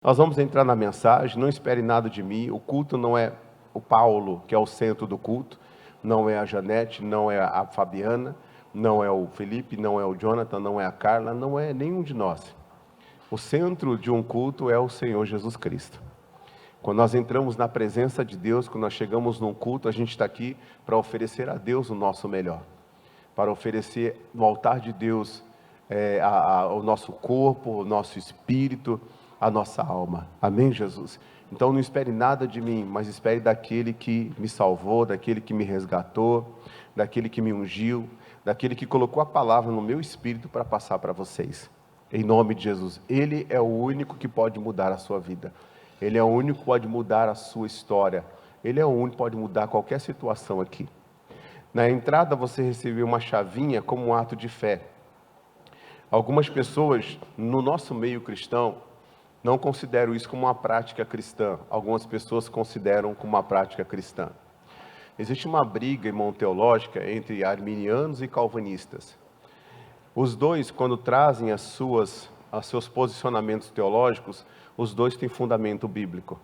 Nós vamos entrar na mensagem, não espere nada de mim. O culto não é o Paulo, que é o centro do culto, não é a Janete, não é a Fabiana, não é o Felipe, não é o Jonathan, não é a Carla, não é nenhum de nós. O centro de um culto é o Senhor Jesus Cristo. Quando nós entramos na presença de Deus, quando nós chegamos num culto, a gente está aqui para oferecer a Deus o nosso melhor, para oferecer no altar de Deus o nosso corpo, o nosso espírito, a nossa alma. Amém, Jesus? Então não espere nada de mim, mas espere daquele que me salvou, daquele que me resgatou, daquele que me ungiu, daquele que colocou a palavra no meu espírito para passar para vocês. Em nome de Jesus. Ele é o único que pode mudar a sua vida. Ele é o único que pode mudar a sua história. Ele é o único que pode mudar qualquer situação aqui. Na entrada você recebeu uma chavinha como um ato de fé. Algumas pessoas no nosso meio cristão não consideram isso como uma prática cristã. Algumas pessoas consideram como uma prática cristã. Existe uma briga, irmão, teológica entre arminianos e calvinistas. Os dois, quando trazem os seus posicionamentos teológicos, os dois têm fundamento bíblico.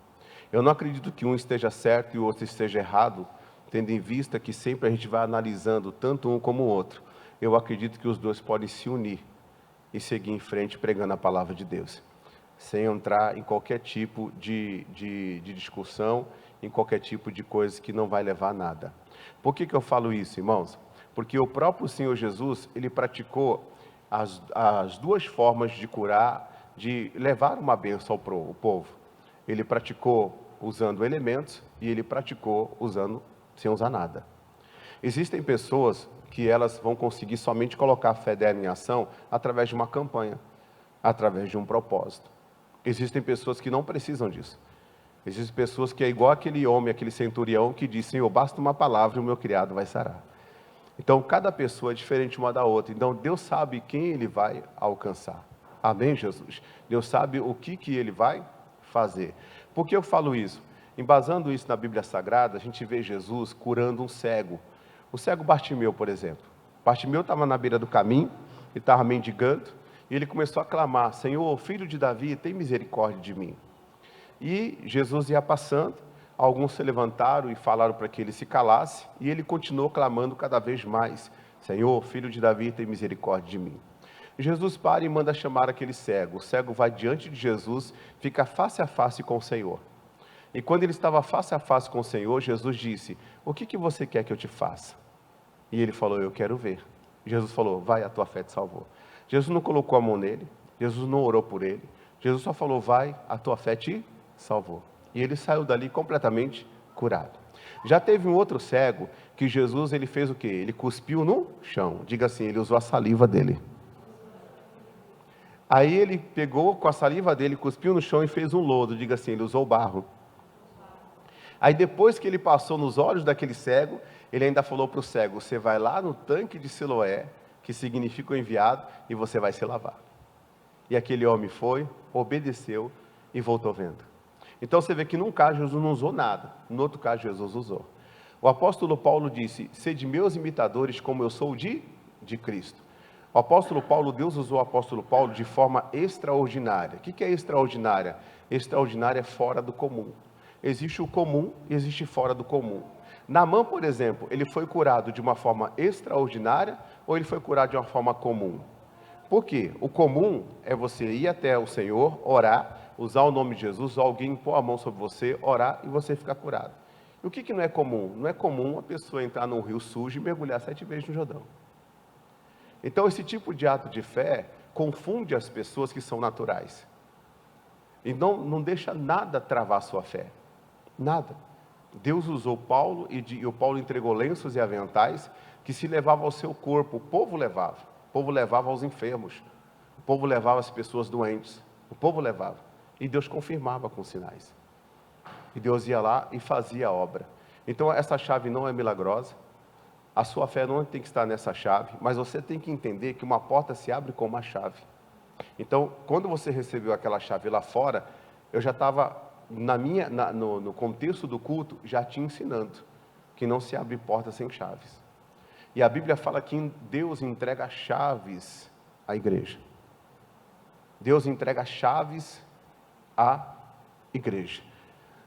Eu não acredito que um esteja certo e o outro esteja errado, tendo em vista que sempre a gente vai analisando tanto um como o outro. Eu acredito que os dois podem se unir e seguir em frente pregando a palavra de Deus, sem entrar em qualquer tipo de discussão, em qualquer tipo de coisa que não vai levar a nada. Por que eu falo isso, irmãos? Porque o próprio Senhor Jesus, ele praticou as duas formas de curar, de levar uma bênção ao povo. Ele praticou usando elementos e ele praticou usando sem usar nada. Existem pessoas que elas vão conseguir somente colocar a fé dela em ação através de uma campanha, através de um propósito. Existem pessoas que não precisam disso. Existem pessoas que é igual aquele homem, aquele centurião que disse: Senhor, basta uma palavra e o meu criado vai sarar. Então, cada pessoa é diferente uma da outra. Então, Deus sabe quem Ele vai alcançar. Amém, Jesus? Deus sabe o que Ele vai fazer. Por que eu falo isso? Embasando isso na Bíblia Sagrada, a gente vê Jesus curando um cego. O cego Bartimeu, por exemplo. Bartimeu estava na beira do caminho, ele estava mendigando, e ele começou a clamar: Senhor, filho de Davi, tem misericórdia de mim. E Jesus ia passando, alguns se levantaram e falaram para que ele se calasse, e ele continuou clamando cada vez mais: Senhor, filho de Davi, tem misericórdia de mim. Jesus para e manda chamar aquele cego. O cego vai diante de Jesus, fica face a face com o Senhor. E quando ele estava face a face com o Senhor, Jesus disse: o que você quer que eu te faça? E ele falou: eu quero ver. Jesus falou: vai, a tua fé te salvou. Jesus não colocou a mão nele, Jesus não orou por ele, Jesus só falou: vai, a tua fé te salvou. E ele saiu dali completamente curado. Já teve um outro cego que Jesus, ele fez o quê? Ele cuspiu no chão. Diga assim, ele usou a saliva dele. Aí ele pegou com a saliva dele, cuspiu no chão e fez um lodo. Diga assim, ele usou barro. Aí depois que ele passou nos olhos daquele cego, ele ainda falou para o cego: você vai lá no tanque de Siloé, que significa o enviado, e você vai se lavar. E aquele homem foi, obedeceu e voltou vendo. Então você vê que num caso Jesus não usou nada, no outro caso Jesus usou. O apóstolo Paulo disse: sede meus imitadores como eu sou de Cristo. O apóstolo Paulo, Deus usou o apóstolo Paulo de forma extraordinária. O que é extraordinária? Extraordinária é fora do comum. Existe o comum e existe fora do comum. Naamã, por exemplo, ele foi curado de uma forma extraordinária ou ele foi curado de uma forma comum? Por quê? O comum é você ir até o Senhor, orar, usar o nome de Jesus, alguém pôr a mão sobre você, orar e você ficar curado. E o que não é comum? Não é comum a pessoa entrar num rio sujo e mergulhar 7 vezes no Jordão. Então esse tipo de ato de fé confunde as pessoas que são naturais. E não deixa nada travar a sua fé. Nada. Deus usou Paulo e o Paulo entregou lenços e aventais que se levavam ao seu corpo. O povo levava. O povo levava aos enfermos. O povo levava as pessoas doentes. O povo levava. E Deus confirmava com sinais. E Deus ia lá e fazia a obra. Então essa chave não é milagrosa. A sua fé não tem que estar nessa chave, mas você tem que entender que uma porta se abre com uma chave. Então, quando você recebeu aquela chave lá fora, eu já estava, no contexto do culto, já te ensinando que não se abre porta sem chaves. E a Bíblia fala que Deus entrega chaves à igreja. Deus entrega chaves a igreja.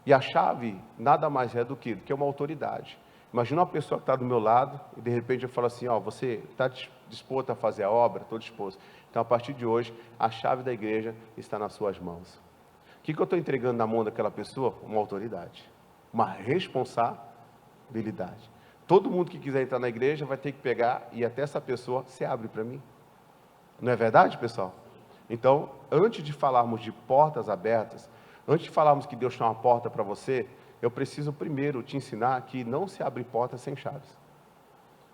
E a chave nada mais é do que uma autoridade. Imagina uma pessoa que está do meu lado e de repente eu falo assim, você está disposto a fazer a obra? Estou disposto. Então a partir de hoje, a chave da igreja está nas suas mãos. O que eu estou entregando na mão daquela pessoa? Uma autoridade, uma responsabilidade. Todo mundo que quiser entrar na igreja vai ter que pegar e até essa pessoa se abre para mim. Não é verdade, pessoal? Então, antes de falarmos de portas abertas, antes de falarmos que Deus tem uma porta para você, eu preciso primeiro te ensinar que não se abre porta sem chaves.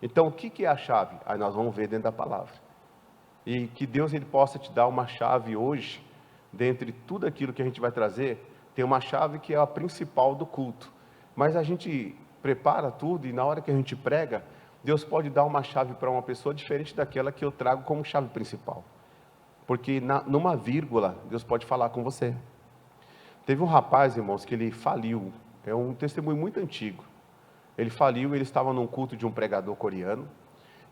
Então, o que é a chave? Aí nós vamos ver dentro da palavra. E que Deus ele possa te dar uma chave hoje, dentre tudo aquilo que a gente vai trazer, tem uma chave que é a principal do culto. Mas a gente prepara tudo e na hora que a gente prega, Deus pode dar uma chave para uma pessoa diferente daquela que eu trago como chave principal. Porque numa vírgula, Deus pode falar com você. Teve um rapaz, irmãos, que ele faliu. É um testemunho muito antigo. Ele faliu, ele estava num culto de um pregador coreano.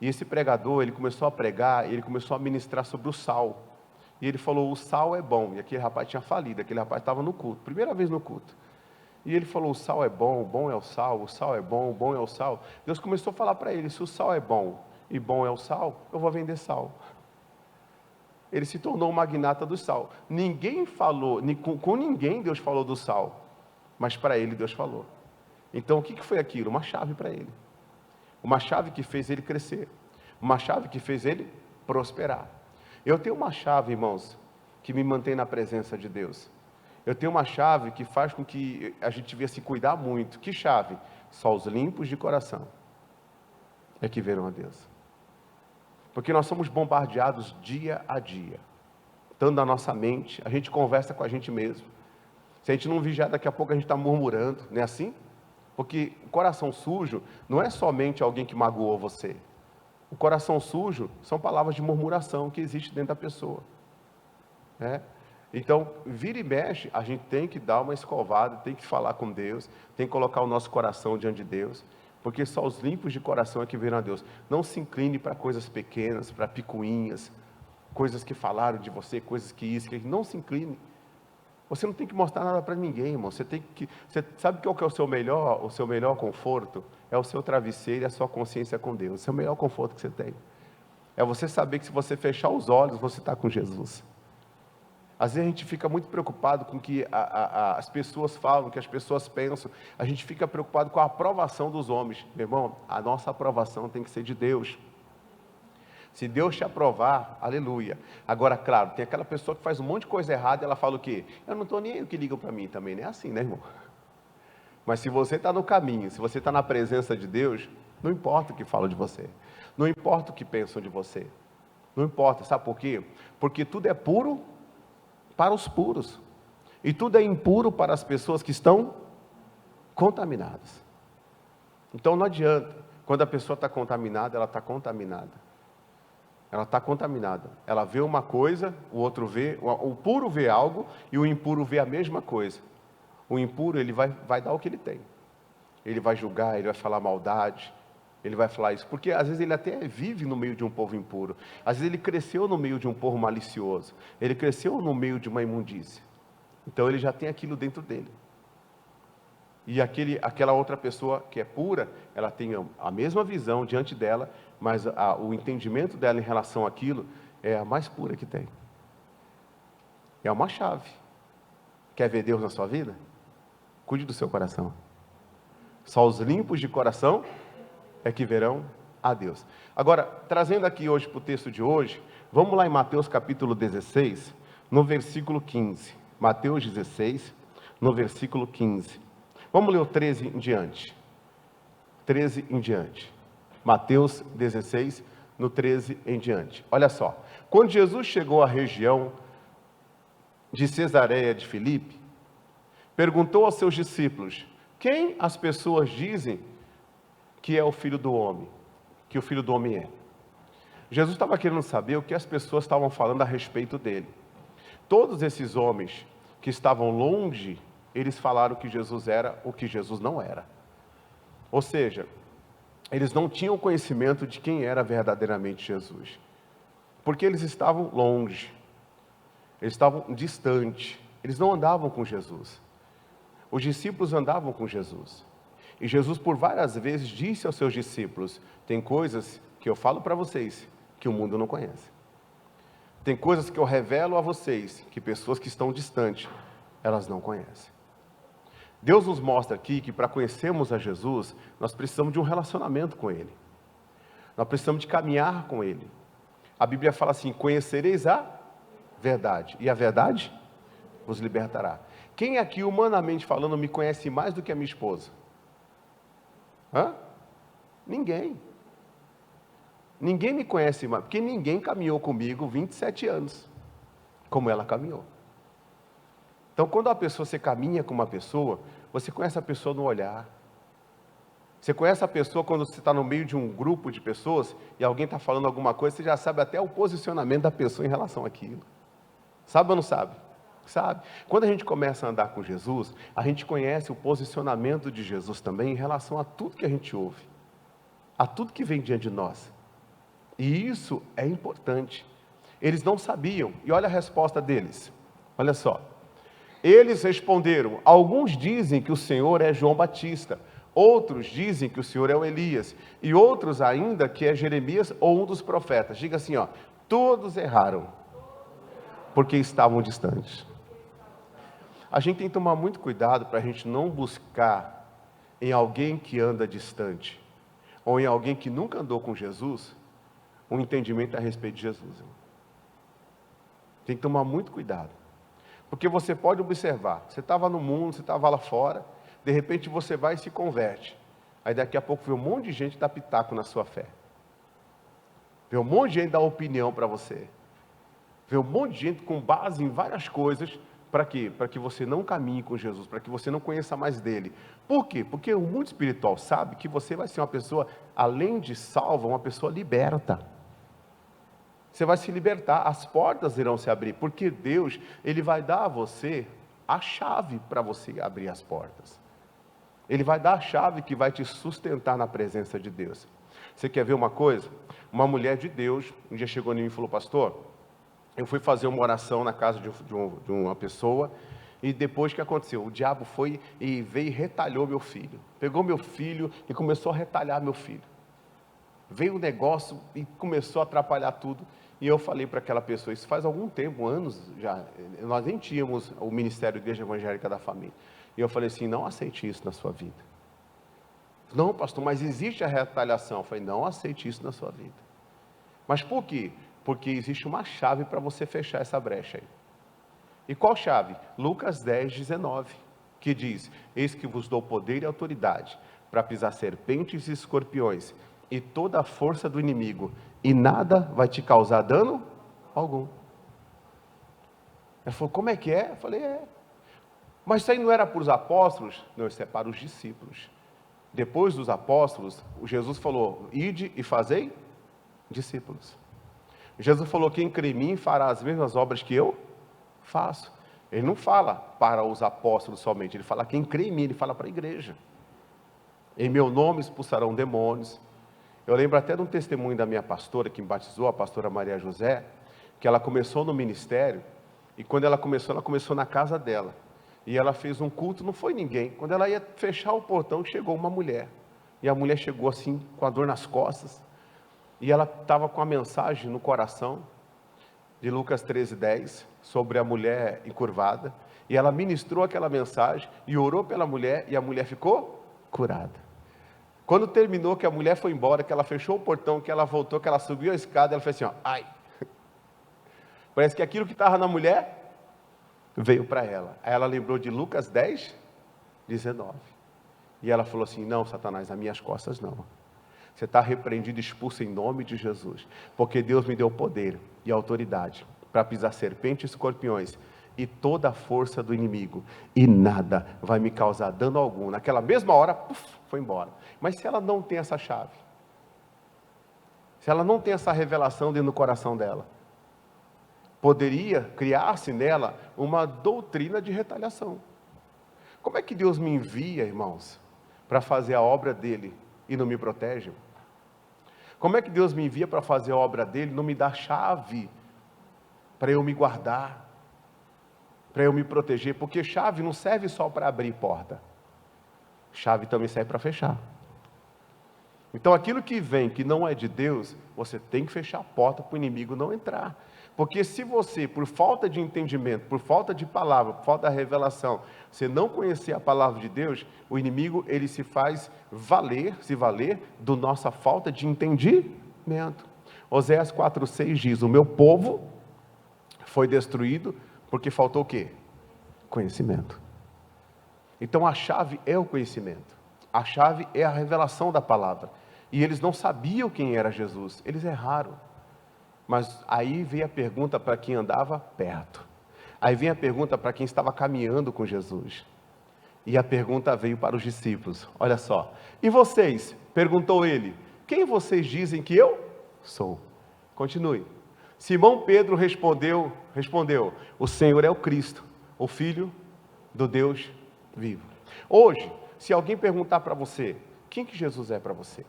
E esse pregador, ele começou a pregar, ele começou a ministrar sobre o sal. E ele falou, o sal é bom. E aquele rapaz tinha falido, aquele rapaz estava no culto, primeira vez no culto. E ele falou, o sal é bom é o sal é bom é o sal. Deus começou a falar para ele, se o sal é bom e bom é o sal, eu vou vender sal. Ele se tornou um magnata do sal. Ninguém falou, com ninguém Deus falou do sal, mas para ele Deus falou. Então o que foi aquilo? Uma chave para ele. Uma chave que fez ele crescer. Uma chave que fez ele prosperar. Eu tenho uma chave, irmãos, que me mantém na presença de Deus. Eu tenho uma chave que faz com que a gente devia se cuidar muito. Que chave? Só os limpos de coração é que verão a Deus. Porque nós somos bombardeados dia a dia. Tanto na nossa mente, a gente conversa com a gente mesmo. Se a gente não vigiar, daqui a pouco a gente está murmurando, não é assim? Porque o coração sujo não é somente alguém que magoou você. O coração sujo são palavras de murmuração que existe dentro da pessoa. Então, vira e mexe, a gente tem que dar uma escovada, tem que falar com Deus, tem que colocar o nosso coração diante de Deus, porque só os limpos de coração é que verão a Deus. Não se incline para coisas pequenas, para picuinhas, coisas que falaram de você, coisas que isso, que não se incline. Você não tem que mostrar nada para ninguém, irmão. Você sabe qual que é o seu melhor conforto? É o seu travesseiro e a sua consciência com Deus. Esse é o melhor conforto que você tem. É você saber que se você fechar os olhos, você está com Jesus. Às vezes a gente fica muito preocupado com o que as pessoas falam, o que as pessoas pensam. A gente fica preocupado com a aprovação dos homens. Meu irmão, a nossa aprovação tem que ser de Deus. Se Deus te aprovar, aleluia. Agora, claro, tem aquela pessoa que faz um monte de coisa errada e ela fala o quê? Eu não estou nem aí o que ligam para mim também. Não é assim, né, irmão? Mas se você está no caminho, se você está na presença de Deus, não importa o que falam de você. Não importa o que pensam de você. Não importa, sabe por quê? Porque tudo é puro para os puros. E tudo é impuro para as pessoas que estão contaminadas. Então não adianta. Quando a pessoa está contaminada, ela está contaminada. Ela está contaminada. Ela vê uma coisa, o outro vê, o puro vê algo e o impuro vê a mesma coisa. O impuro, ele vai dar o que ele tem. Ele vai julgar, ele vai falar maldade, ele vai falar isso. Porque às vezes ele até vive no meio de um povo impuro. Às vezes ele cresceu no meio de um povo malicioso. Ele cresceu no meio de uma imundícia. Então ele já tem aquilo dentro dele. E aquela outra pessoa que é pura, ela tem a mesma visão diante dela, mas o entendimento dela em relação àquilo é a mais pura que tem. É uma chave. Quer ver Deus na sua vida? Cuide do seu coração. Só os limpos de coração é que verão a Deus. Agora, trazendo aqui hoje para o texto de hoje, vamos lá em Mateus capítulo 16, no versículo 15. Mateus 16, no versículo 15. Vamos ler o 13 em diante. 13 em diante. Mateus 16, no 13 em diante. Olha só. Quando Jesus chegou à região de Cesareia de Filipe, perguntou aos seus discípulos: quem as pessoas dizem que é o Filho do Homem? Que o Filho do Homem é? Jesus estava querendo saber o que as pessoas estavam falando a respeito dele. Todos esses homens que estavam longe, eles falaram que Jesus era o que Jesus não era. Ou seja, eles não tinham conhecimento de quem era verdadeiramente Jesus. Porque eles estavam longe. Eles estavam distantes. Eles não andavam com Jesus. Os discípulos andavam com Jesus. E Jesus, por várias vezes, disse aos seus discípulos: tem coisas que eu falo para vocês que o mundo não conhece. Tem coisas que eu revelo a vocês que pessoas que estão distantes, elas não conhecem. Deus nos mostra aqui que para conhecermos a Jesus, nós precisamos de um relacionamento com Ele. Nós precisamos de caminhar com Ele. A Bíblia fala assim: conhecereis a verdade, e a verdade vos libertará. Quem aqui, humanamente falando, me conhece mais do que a minha esposa? Ninguém. Ninguém me conhece mais, porque ninguém caminhou comigo 27 anos, como ela caminhou. Então, quando você caminha com uma pessoa, você conhece a pessoa no olhar. Você conhece a pessoa quando você está no meio de um grupo de pessoas e alguém está falando alguma coisa, você já sabe até o posicionamento da pessoa em relação àquilo. Sabe ou não sabe? Sabe? Quando a gente começa a andar com Jesus, a gente conhece o posicionamento de Jesus também em relação a tudo que a gente ouve, a tudo que vem diante de nós. E isso é importante. Eles não sabiam, e olha a resposta deles. Olha só. Eles responderam: alguns dizem que o Senhor é João Batista, outros dizem que o Senhor é o Elias, e outros ainda que é Jeremias ou um dos profetas. Diga assim, todos erraram, porque estavam distantes. A gente tem que tomar muito cuidado para a gente não buscar em alguém que anda distante, ou em alguém que nunca andou com Jesus, um entendimento a respeito de Jesus. Tem que tomar muito cuidado. Porque você pode observar, você estava no mundo, você estava lá fora, de repente você vai e se converte. Aí daqui a pouco vê um monte de gente dar pitaco na sua fé. Vê um monte de gente dar opinião para você. Vê um monte de gente com base em várias coisas. Para quê? Para que você não caminhe com Jesus, para que você não conheça mais dele. Por quê? Porque o mundo espiritual sabe que você vai ser uma pessoa, além de salva, uma pessoa liberta. Você vai se libertar, as portas irão se abrir, porque Deus, Ele vai dar a você a chave para você abrir as portas. Ele vai dar a chave que vai te sustentar na presença de Deus. Você quer ver uma coisa? Uma mulher de Deus, um dia chegou em mim e falou: pastor, eu fui fazer uma oração na casa de uma pessoa, e depois que aconteceu? O diabo foi e veio e retalhou meu filho. Pegou meu filho e começou a retalhar meu filho. Veio um negócio e começou a atrapalhar tudo. E eu falei para aquela pessoa, isso faz algum tempo, anos já, nós nem tínhamos o Ministério Igreja Evangélica da Família. E eu falei assim: não aceite isso na sua vida. Não, pastor, mas existe a retaliação. Eu falei: não aceite isso na sua vida. Mas por quê? Porque existe uma chave para você fechar essa brecha aí. E qual chave? Lucas 10, 19, que diz: eis que vos dou poder e autoridade para pisar serpentes e escorpiões e toda a força do inimigo, e nada vai te causar dano algum. Ela falou: como é que é? Eu falei: mas isso aí não era para os apóstolos? Não, isso é para os discípulos. Depois dos apóstolos, Jesus falou: ide e fazei discípulos. Jesus falou: quem crê em mim fará as mesmas obras que eu faço. Ele não fala para os apóstolos somente, ele fala quem crê em mim, ele fala para a igreja. Em meu nome expulsarão demônios. Eu lembro até de um testemunho da minha pastora, que me batizou, a pastora Maria José, que ela começou no ministério, e quando ela começou na casa dela, e ela fez um culto, não foi ninguém. Quando ela ia fechar o portão, chegou uma mulher, e a mulher chegou assim, com a dor nas costas, e ela estava com a mensagem no coração, de Lucas 13:10, sobre a mulher encurvada, e ela ministrou aquela mensagem, e orou pela mulher, e a mulher ficou curada. Quando terminou, que a mulher foi embora, que ela fechou o portão, que ela voltou, que ela subiu a escada, ela fez assim, ai. Parece que aquilo que estava na mulher, veio para ela. Aí ela lembrou de Lucas 10, 19. E ela falou assim: não, Satanás, nas minhas costas não. Você está repreendido e expulso em nome de Jesus. Porque Deus me deu poder e autoridade para pisar serpentes e escorpiões e toda a força do inimigo. E nada vai me causar dano algum. Naquela mesma hora, foi embora. Mas se ela não tem essa chave, se ela não tem essa revelação dentro do coração dela, poderia criar-se nela uma doutrina de retaliação. Como é que Deus me envia, irmãos, para fazer a obra dele e não me protege? Como é que Deus me envia para fazer a obra dele e não me dá chave para eu me guardar? para eu me proteger, porque chave não serve só para abrir porta, chave também serve para fechar. Então aquilo que vem, que não é de Deus, você tem que fechar a porta para o inimigo não entrar. Porque se você, por falta de entendimento, por falta de palavra, por falta de revelação, você não conhecer a palavra de Deus, o inimigo, ele se faz se valer da nossa falta de entendimento. Oséias 4,6 diz, o meu povo foi destruído porque faltou o quê? Conhecimento. Então a chave é o conhecimento. A chave é a revelação da palavra. E eles não sabiam quem era Jesus, eles erraram. Mas aí veio a pergunta para quem andava perto. Aí vem a pergunta para quem estava caminhando com Jesus. E a pergunta veio para os discípulos. Olha só. E vocês? Perguntou ele. Quem vocês dizem que eu sou? Continue. Simão Pedro respondeu. O Senhor é o Cristo, o Filho do Deus vivo. Hoje, se alguém perguntar para você, quem que Jesus é para você?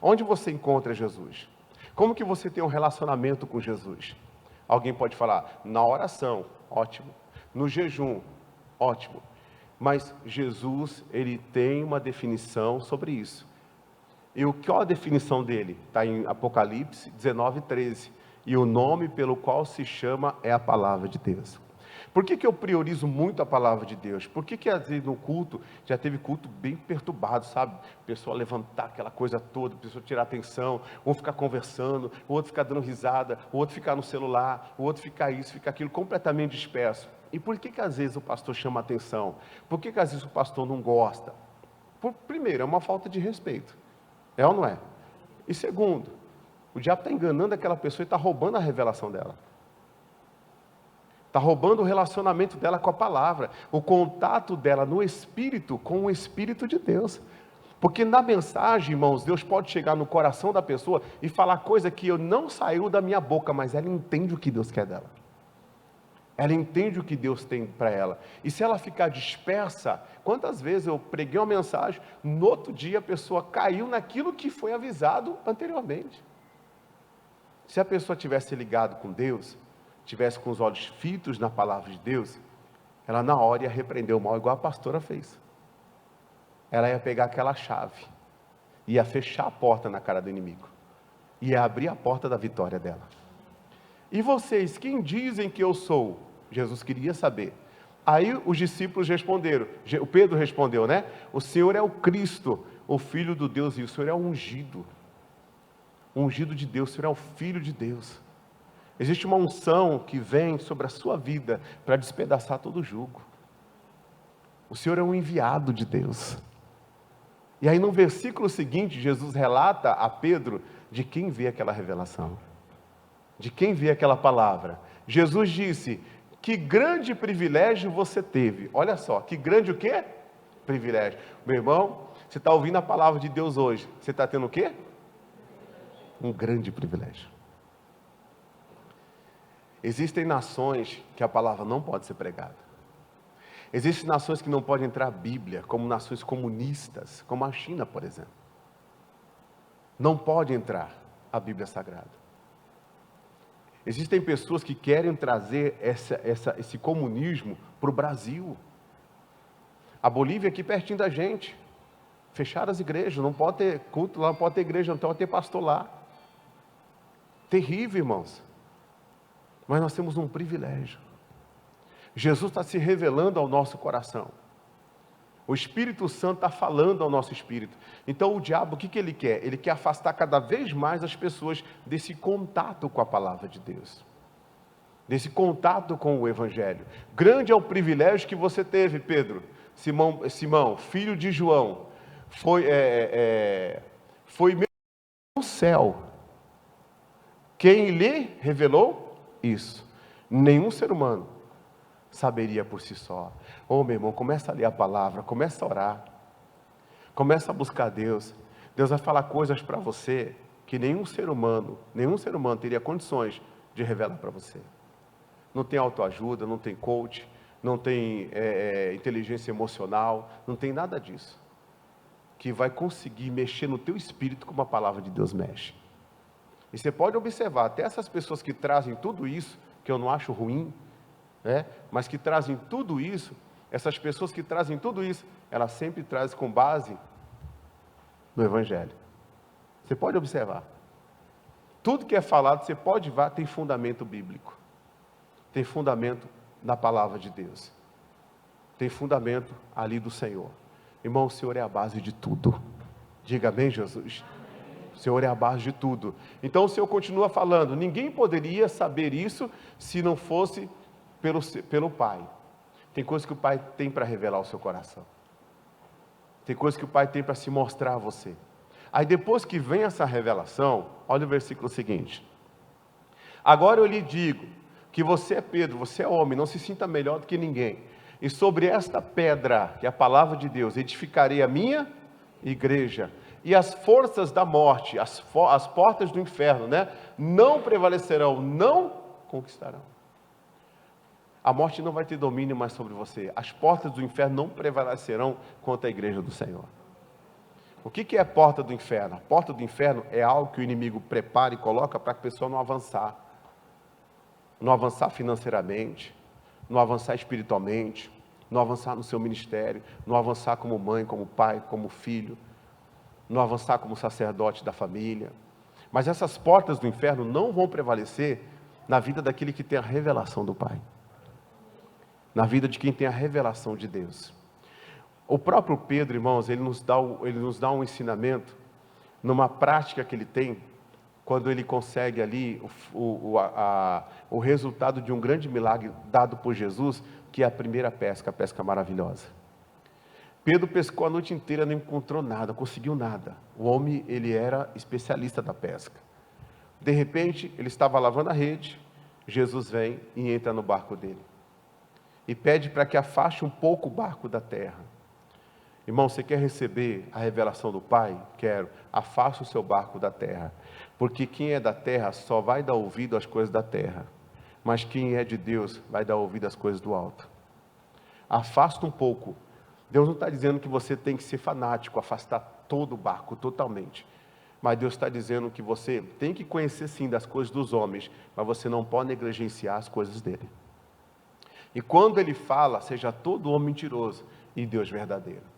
Onde você encontra Jesus? Como que você tem um relacionamento com Jesus? Alguém pode falar, na oração, ótimo. No jejum, ótimo. Mas Jesus, ele tem uma definição sobre isso. E qual a definição dele? Está em Apocalipse 19:13. E o nome pelo qual se chama é a palavra de Deus. Por que eu priorizo muito a palavra de Deus? Por que às vezes no culto, já teve culto bem perturbado, sabe? A pessoa levantar aquela coisa toda, a pessoa tirar atenção, um ficar conversando, o outro ficar dando risada, o outro ficar no celular, o outro ficar isso, ficar aquilo, completamente disperso. E por que às vezes o pastor chama atenção? Por que às vezes o pastor não gosta? Primeiro, é uma falta de respeito. É ou não é? E segundo, o diabo está enganando aquela pessoa e está roubando a revelação dela. Está roubando o relacionamento dela com a palavra, o contato dela no Espírito com o Espírito de Deus. Porque na mensagem, irmãos, Deus pode chegar no coração da pessoa e falar coisa que não saiu da minha boca, mas ela entende o que Deus quer dela. Ela entende o que Deus tem para ela. E se ela ficar dispersa, quantas vezes eu preguei uma mensagem, no outro dia a pessoa caiu naquilo que foi avisado anteriormente. Se a pessoa tivesse ligado com Deus, tivesse com os olhos fitos na palavra de Deus, ela na hora ia repreender o mal, igual a pastora fez. Ela ia pegar aquela chave, ia fechar a porta na cara do inimigo, ia abrir a porta da vitória dela. E vocês, quem dizem que eu sou? Jesus queria saber. Aí os discípulos responderam, o Pedro respondeu, né? O Senhor é o Cristo, o Filho do Deus, e o Senhor é o ungido de Deus, o Senhor é o Filho de Deus. Existe uma unção que vem sobre a sua vida para despedaçar todo o jugo. O Senhor é um enviado de Deus. E aí no versículo seguinte, Jesus relata a Pedro de quem vê aquela revelação. De quem vê aquela palavra. Jesus disse, que grande privilégio você teve. Olha só, que grande o quê? Privilégio. Meu irmão, você está ouvindo a palavra de Deus hoje. Você está tendo o quê? Um grande privilégio. Existem nações que a palavra não pode ser pregada. Existem nações que não podem entrar a Bíblia, como nações comunistas, como a China, por exemplo. Não pode entrar a Bíblia Sagrada. Existem pessoas que querem trazer esse comunismo para o Brasil. A Bolívia é aqui pertinho da gente. Fecharam as igrejas, não pode ter culto lá, não pode ter igreja, não pode ter pastor lá. Terrível, irmãos. Mas nós temos um privilégio. Jesus está se revelando ao nosso coração. O Espírito Santo está falando ao nosso espírito. Então o diabo, o que ele quer? Ele quer afastar cada vez mais as pessoas desse contato com a palavra de Deus. Desse contato com o Evangelho. Grande é o privilégio que você teve, Pedro. Simão, filho de João. Foi meu no céu. Quem lhe revelou? Isso. Nenhum ser humano saberia por si só. Meu irmão, começa a ler a palavra, começa a orar, começa a buscar Deus. Deus vai falar coisas para você que nenhum ser humano teria condições de revelar para você. Não tem autoajuda, não tem coach, não tem inteligência emocional, não tem nada disso que vai conseguir mexer no teu espírito como a palavra de Deus mexe. E você pode observar, até essas pessoas que trazem tudo isso, que eu não acho ruim, né? Mas que trazem tudo isso, essas pessoas que trazem tudo isso, elas sempre trazem com base no Evangelho. Você pode observar. Tudo que é falado, você pode ver, tem fundamento bíblico. Tem fundamento na palavra de Deus. Tem fundamento ali do Senhor. Irmão, o Senhor é a base de tudo. Diga amém, Jesus. O Senhor é a base de tudo. Então o Senhor continua falando, ninguém poderia saber isso se não fosse pelo Pai. Tem coisas que o Pai tem para revelar ao seu coração. Tem coisas que o Pai tem para se mostrar a você. Aí depois que vem essa revelação, olha o versículo seguinte. Agora eu lhe digo que você é Pedro, você é homem, não se sinta melhor do que ninguém. E sobre esta pedra, que é a palavra de Deus, edificarei a minha igreja. E as forças da morte, as portas do inferno, né, não prevalecerão, não conquistarão. A morte não vai ter domínio mais sobre você. As portas do inferno não prevalecerão contra a igreja do Senhor. O que é a porta do inferno? A porta do inferno é algo que o inimigo prepara e coloca para a pessoa não avançar. Não avançar financeiramente, não avançar espiritualmente, não avançar no seu ministério, não avançar como mãe, como pai, como filho, não avançar como sacerdote da família. Mas essas portas do inferno não vão prevalecer na vida daquele que tem a revelação do Pai. Na vida de quem tem a revelação de Deus. O próprio Pedro, irmãos, ele nos dá um ensinamento, numa prática que ele tem, quando ele consegue ali o resultado de um grande milagre dado por Jesus, que é a primeira pesca, a pesca maravilhosa. Pedro pescou a noite inteira, não encontrou nada, não conseguiu nada. O homem, ele era especialista da pesca. De repente, ele estava lavando a rede, Jesus vem e entra no barco dele. E pede para que afaste um pouco o barco da terra. Irmão, você quer receber a revelação do Pai? Quero. Afaste o seu barco da terra. Porque quem é da terra só vai dar ouvido às coisas da terra. Mas quem é de Deus vai dar ouvido às coisas do alto. Afasta um pouco. Deus não está dizendo que você tem que ser fanático, afastar todo o barco totalmente. Mas Deus está dizendo que você tem que conhecer sim das coisas dos homens, mas você não pode negligenciar as coisas dele. E quando ele fala, seja todo homem mentiroso e Deus verdadeiro.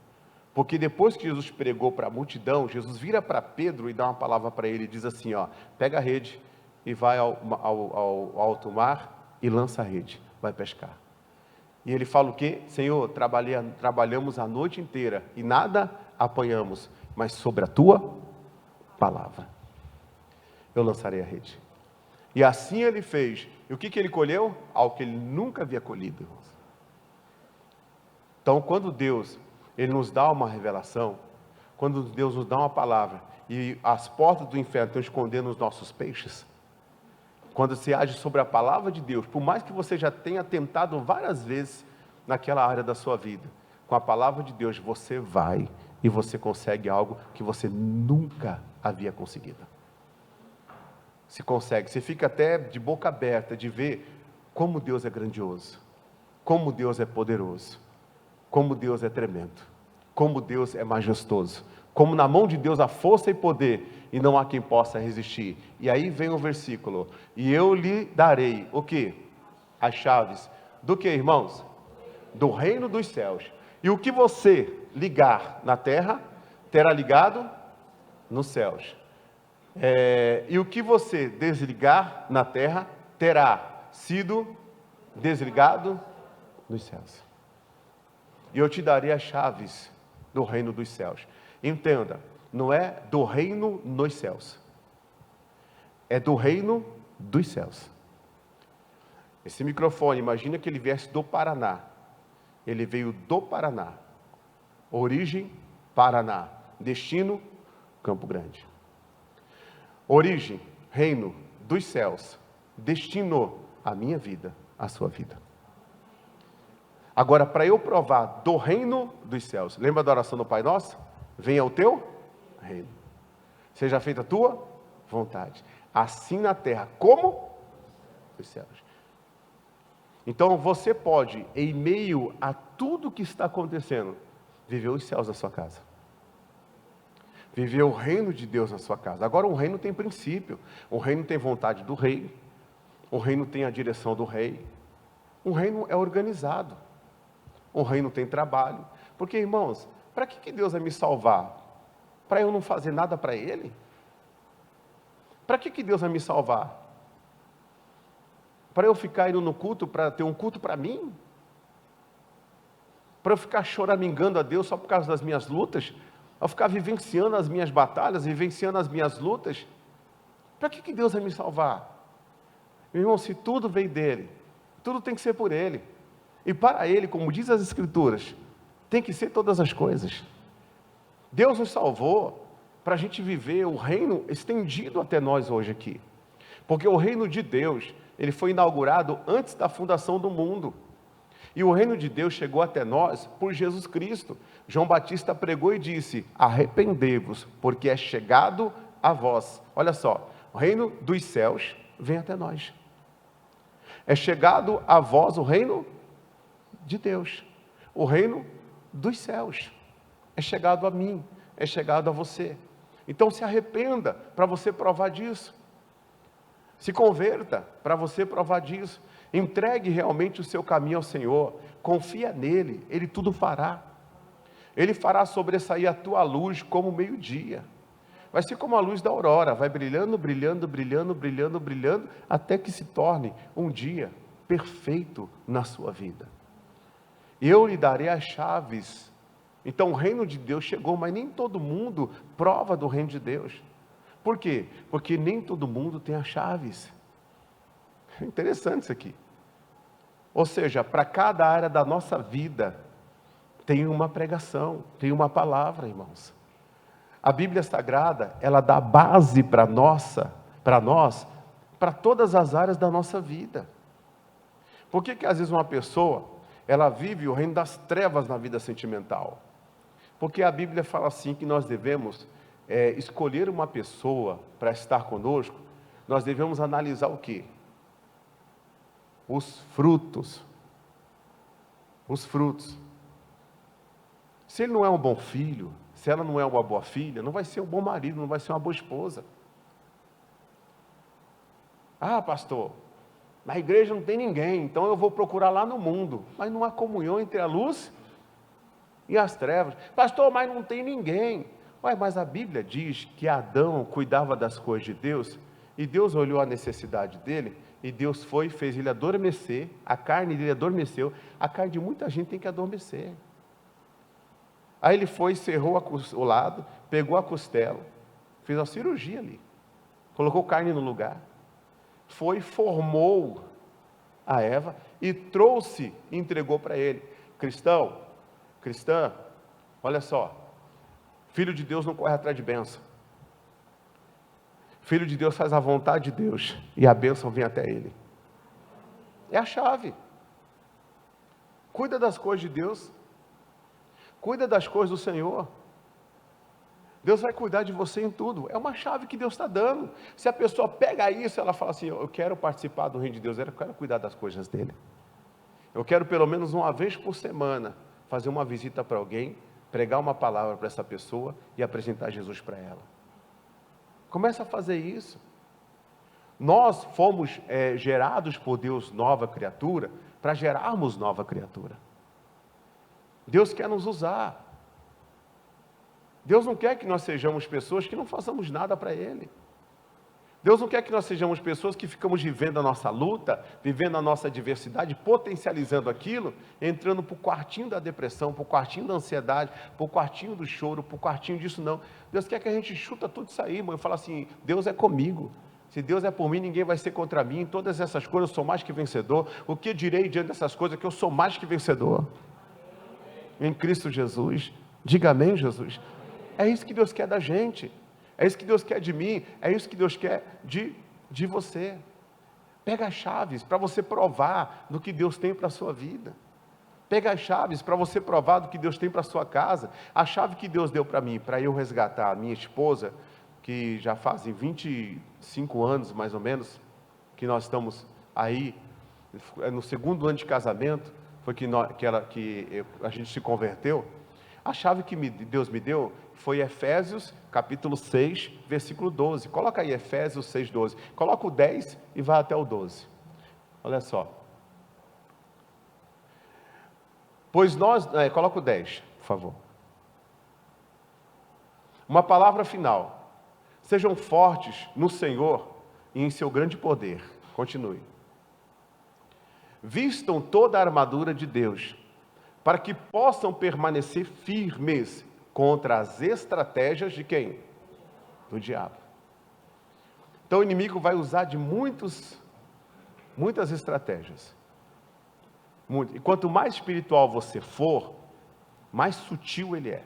Porque depois que Jesus pregou para a multidão, Jesus vira para Pedro e dá uma palavra para ele e diz assim, ó, pega a rede e vai ao alto mar e lança a rede, vai pescar. E ele fala o quê? Senhor, trabalhamos a noite inteira e nada apanhamos, mas sobre a tua palavra eu lançarei a rede. E assim ele fez. E o que ele colheu? Algo que ele nunca havia colhido, irmãos. Então, quando Deus ele nos dá uma revelação, quando Deus nos dá uma palavra, e as portas do inferno estão escondendo os nossos peixes, quando você age sobre a palavra de Deus, por mais que você já tenha tentado várias vezes naquela área da sua vida, com a palavra de Deus, você vai e você consegue algo que você nunca havia conseguido. Se consegue, você fica até de boca aberta de ver como Deus é grandioso, como Deus é poderoso, como Deus é tremendo, como Deus é majestoso, como na mão de Deus há força e poder, e não há quem possa resistir. E aí vem o versículo, e eu lhe darei, o quê? As chaves, do que, irmãos? Do reino dos céus. E o que você ligar na terra, terá ligado nos céus. E o que você desligar na terra, terá sido desligado nos céus. E eu te darei as chaves do reino dos céus. Entenda, não é do reino nos céus. É do reino dos céus. Esse microfone, imagina que ele viesse do Paraná. Ele veio do Paraná. Origem, Paraná. Destino, Campo Grande. Origem, reino dos céus. Destino, a minha vida, a sua vida. Agora, para eu provar do reino dos céus, lembra da oração do Pai Nosso? Venha o teu reino. Seja feita a tua vontade. Assim na terra, como nos céus. Então, você pode, em meio a tudo que está acontecendo, viver os céus na sua casa. Viver o reino de Deus na sua casa. Agora, um reino tem princípio. Um reino tem vontade do rei. Um reino tem a direção do rei. Um reino é organizado. Um reino tem trabalho. Porque, irmãos, para que Deus vai me salvar? Para eu não fazer nada para Ele? Para que Deus vai me salvar? Para eu ficar indo no culto, para ter um culto para mim? Para eu ficar choramingando a Deus só por causa das minhas lutas? Ao ficar vivenciando as minhas batalhas, vivenciando as minhas lutas? Para que Deus vai me salvar? Meu irmão, se tudo vem dEle, tudo tem que ser por Ele. E para Ele, como diz as Escrituras, tem que ser todas as coisas. Deus nos salvou para a gente viver o reino estendido até nós hoje aqui. Porque o reino de Deus, ele foi inaugurado antes da fundação do mundo. E o reino de Deus chegou até nós por Jesus Cristo. João Batista pregou e disse: arrependei-vos, porque é chegado a vós. Olha só, o reino dos céus vem até nós. É chegado a vós o reino de Deus. O reino dos céus. É chegado a mim, é chegado a você. Então se arrependa para você provar disso. Se converta para você provar disso. Entregue realmente o seu caminho ao Senhor. Confia nele, Ele tudo fará. Ele fará sobressair a tua luz como o meio-dia. Vai ser como a luz da aurora, vai brilhando, brilhando, brilhando, brilhando, brilhando, até que se torne um dia perfeito na sua vida. Eu lhe darei as chaves. Então o reino de Deus chegou, mas nem todo mundo prova do reino de Deus. Por quê? Porque nem todo mundo tem as chaves. É interessante isso aqui. Ou seja, para cada área da nossa vida, tem uma pregação, tem uma palavra, irmãos. A Bíblia Sagrada, ela dá base para nós, para todas as áreas da nossa vida. Por que às vezes uma pessoa, ela vive o reino das trevas na vida sentimental? Porque a Bíblia fala assim, que nós devemos escolher uma pessoa para estar conosco, nós devemos analisar o quê? Os frutos. Os frutos. Se ele não é um bom filho, se ela não é uma boa filha, não vai ser um bom marido, não vai ser uma boa esposa. Ah, pastor, na igreja não tem ninguém, então eu vou procurar lá no mundo. Mas não há comunhão entre a luz e as trevas. Pastor, mas não tem ninguém. Ué, mas a Bíblia diz que Adão cuidava das coisas de Deus, e Deus olhou a necessidade dele, e Deus foi e fez ele adormecer, a carne dele adormeceu, a carne de muita gente tem que adormecer. Aí ele foi, cerrou o lado, pegou a costela, fez uma cirurgia ali, colocou carne no lugar, foi, formou a Eva e trouxe e entregou para ele. Cristão, cristã, olha só, filho de Deus não corre atrás de bênção. Filho de Deus faz a vontade de Deus e a bênção vem até ele. É a chave. Cuida das coisas de Deus. Cuida das coisas do Senhor. Deus vai cuidar de você em tudo. É uma chave que Deus está dando. Se a pessoa pega isso, ela fala assim: eu quero participar do reino de Deus, eu quero cuidar das coisas dele. Eu quero pelo menos uma vez por semana fazer uma visita para alguém, pregar uma palavra para essa pessoa e apresentar Jesus para ela. Começa a fazer isso. Nós fomos gerados por Deus nova criatura, para gerarmos nova criatura. Deus quer nos usar. Deus não quer que nós sejamos pessoas que não façamos nada para Ele. Deus não quer que nós sejamos pessoas que ficamos vivendo a nossa luta, vivendo a nossa adversidade, potencializando aquilo, entrando para o quartinho da depressão, para o quartinho da ansiedade, para o quartinho do choro, para o quartinho disso não. Deus quer que a gente chuta tudo isso aí, irmão, e fala assim: Deus é comigo. Se Deus é por mim, ninguém vai ser contra mim. Em todas essas coisas eu sou mais que vencedor. O que direi diante dessas coisas? Que eu sou mais que vencedor. Em Cristo Jesus. Diga amém, Jesus. É isso que Deus quer da gente. É isso que Deus quer de mim, é isso que Deus quer de você. Pega as chaves para você provar do que Deus tem para a sua vida. Pega as chaves para você provar do que Deus tem para a sua casa. A chave que Deus deu para mim, para eu resgatar a minha esposa, que já fazem 25 anos mais ou menos, que nós estamos aí, no segundo ano de casamento, foi que a gente se converteu. A chave que Deus me deu foi Efésios capítulo 6, versículo 12. Coloca aí Efésios 6, 12. Coloca o 10 e vai até o 12. Olha só. Pois nós, coloca o 10, por favor. Uma palavra final. Sejam fortes no Senhor e em seu grande poder. Continue. Vistam toda a armadura de Deus, para que possam permanecer firmes contra as estratégias de quem? Do diabo. Então o inimigo vai usar de muitas estratégias. E quanto mais espiritual você for, mais sutil ele é.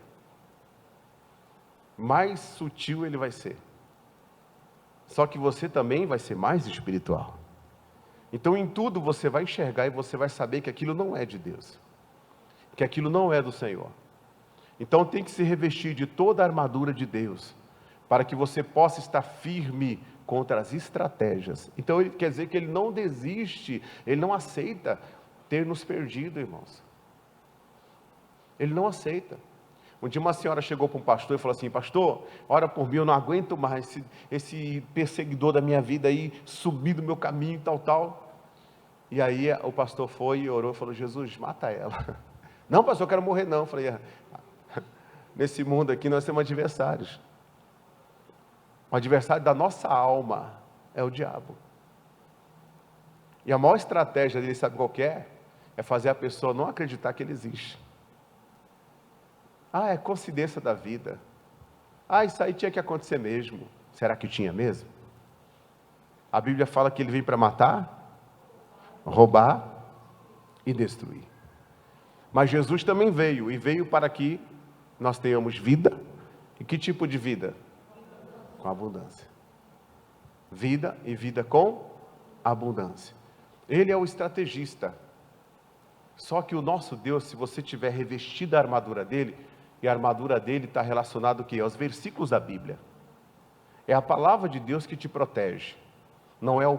Mais sutil ele vai ser. Só que você também vai ser mais espiritual. Então em tudo você vai enxergar e você vai saber que aquilo não é de Deus. Que aquilo não é do Senhor. Então tem que se revestir de toda a armadura de Deus, para que você possa estar firme contra as estratégias. Então ele quer dizer que ele não desiste, ele não aceita ter nos perdido, irmãos. Ele não aceita. Um dia uma senhora chegou para um pastor e falou assim: pastor, ora por mim, eu não aguento mais esse perseguidor da minha vida aí, subir do meu caminho, tal. E aí o pastor foi e orou e falou: Jesus, mata ela. Não, pastor, eu quero morrer não. Eu falei: nesse mundo aqui nós temos adversários. O adversário da nossa alma é o diabo. E a maior estratégia dele, sabe qual que é? É fazer a pessoa não acreditar que ele existe. É coincidência da vida. Isso aí tinha que acontecer mesmo. Será que tinha mesmo? A Bíblia fala que ele veio para matar, roubar e destruir. Mas Jesus também veio, e veio para que nós tenhamos vida. E que tipo de vida? Com abundância. Vida e vida com abundância. Ele é o estrategista. Só que o nosso Deus, se você tiver revestido a armadura dele, e a armadura dele está relacionada aos versículos da Bíblia. É a palavra de Deus que te protege. Não é o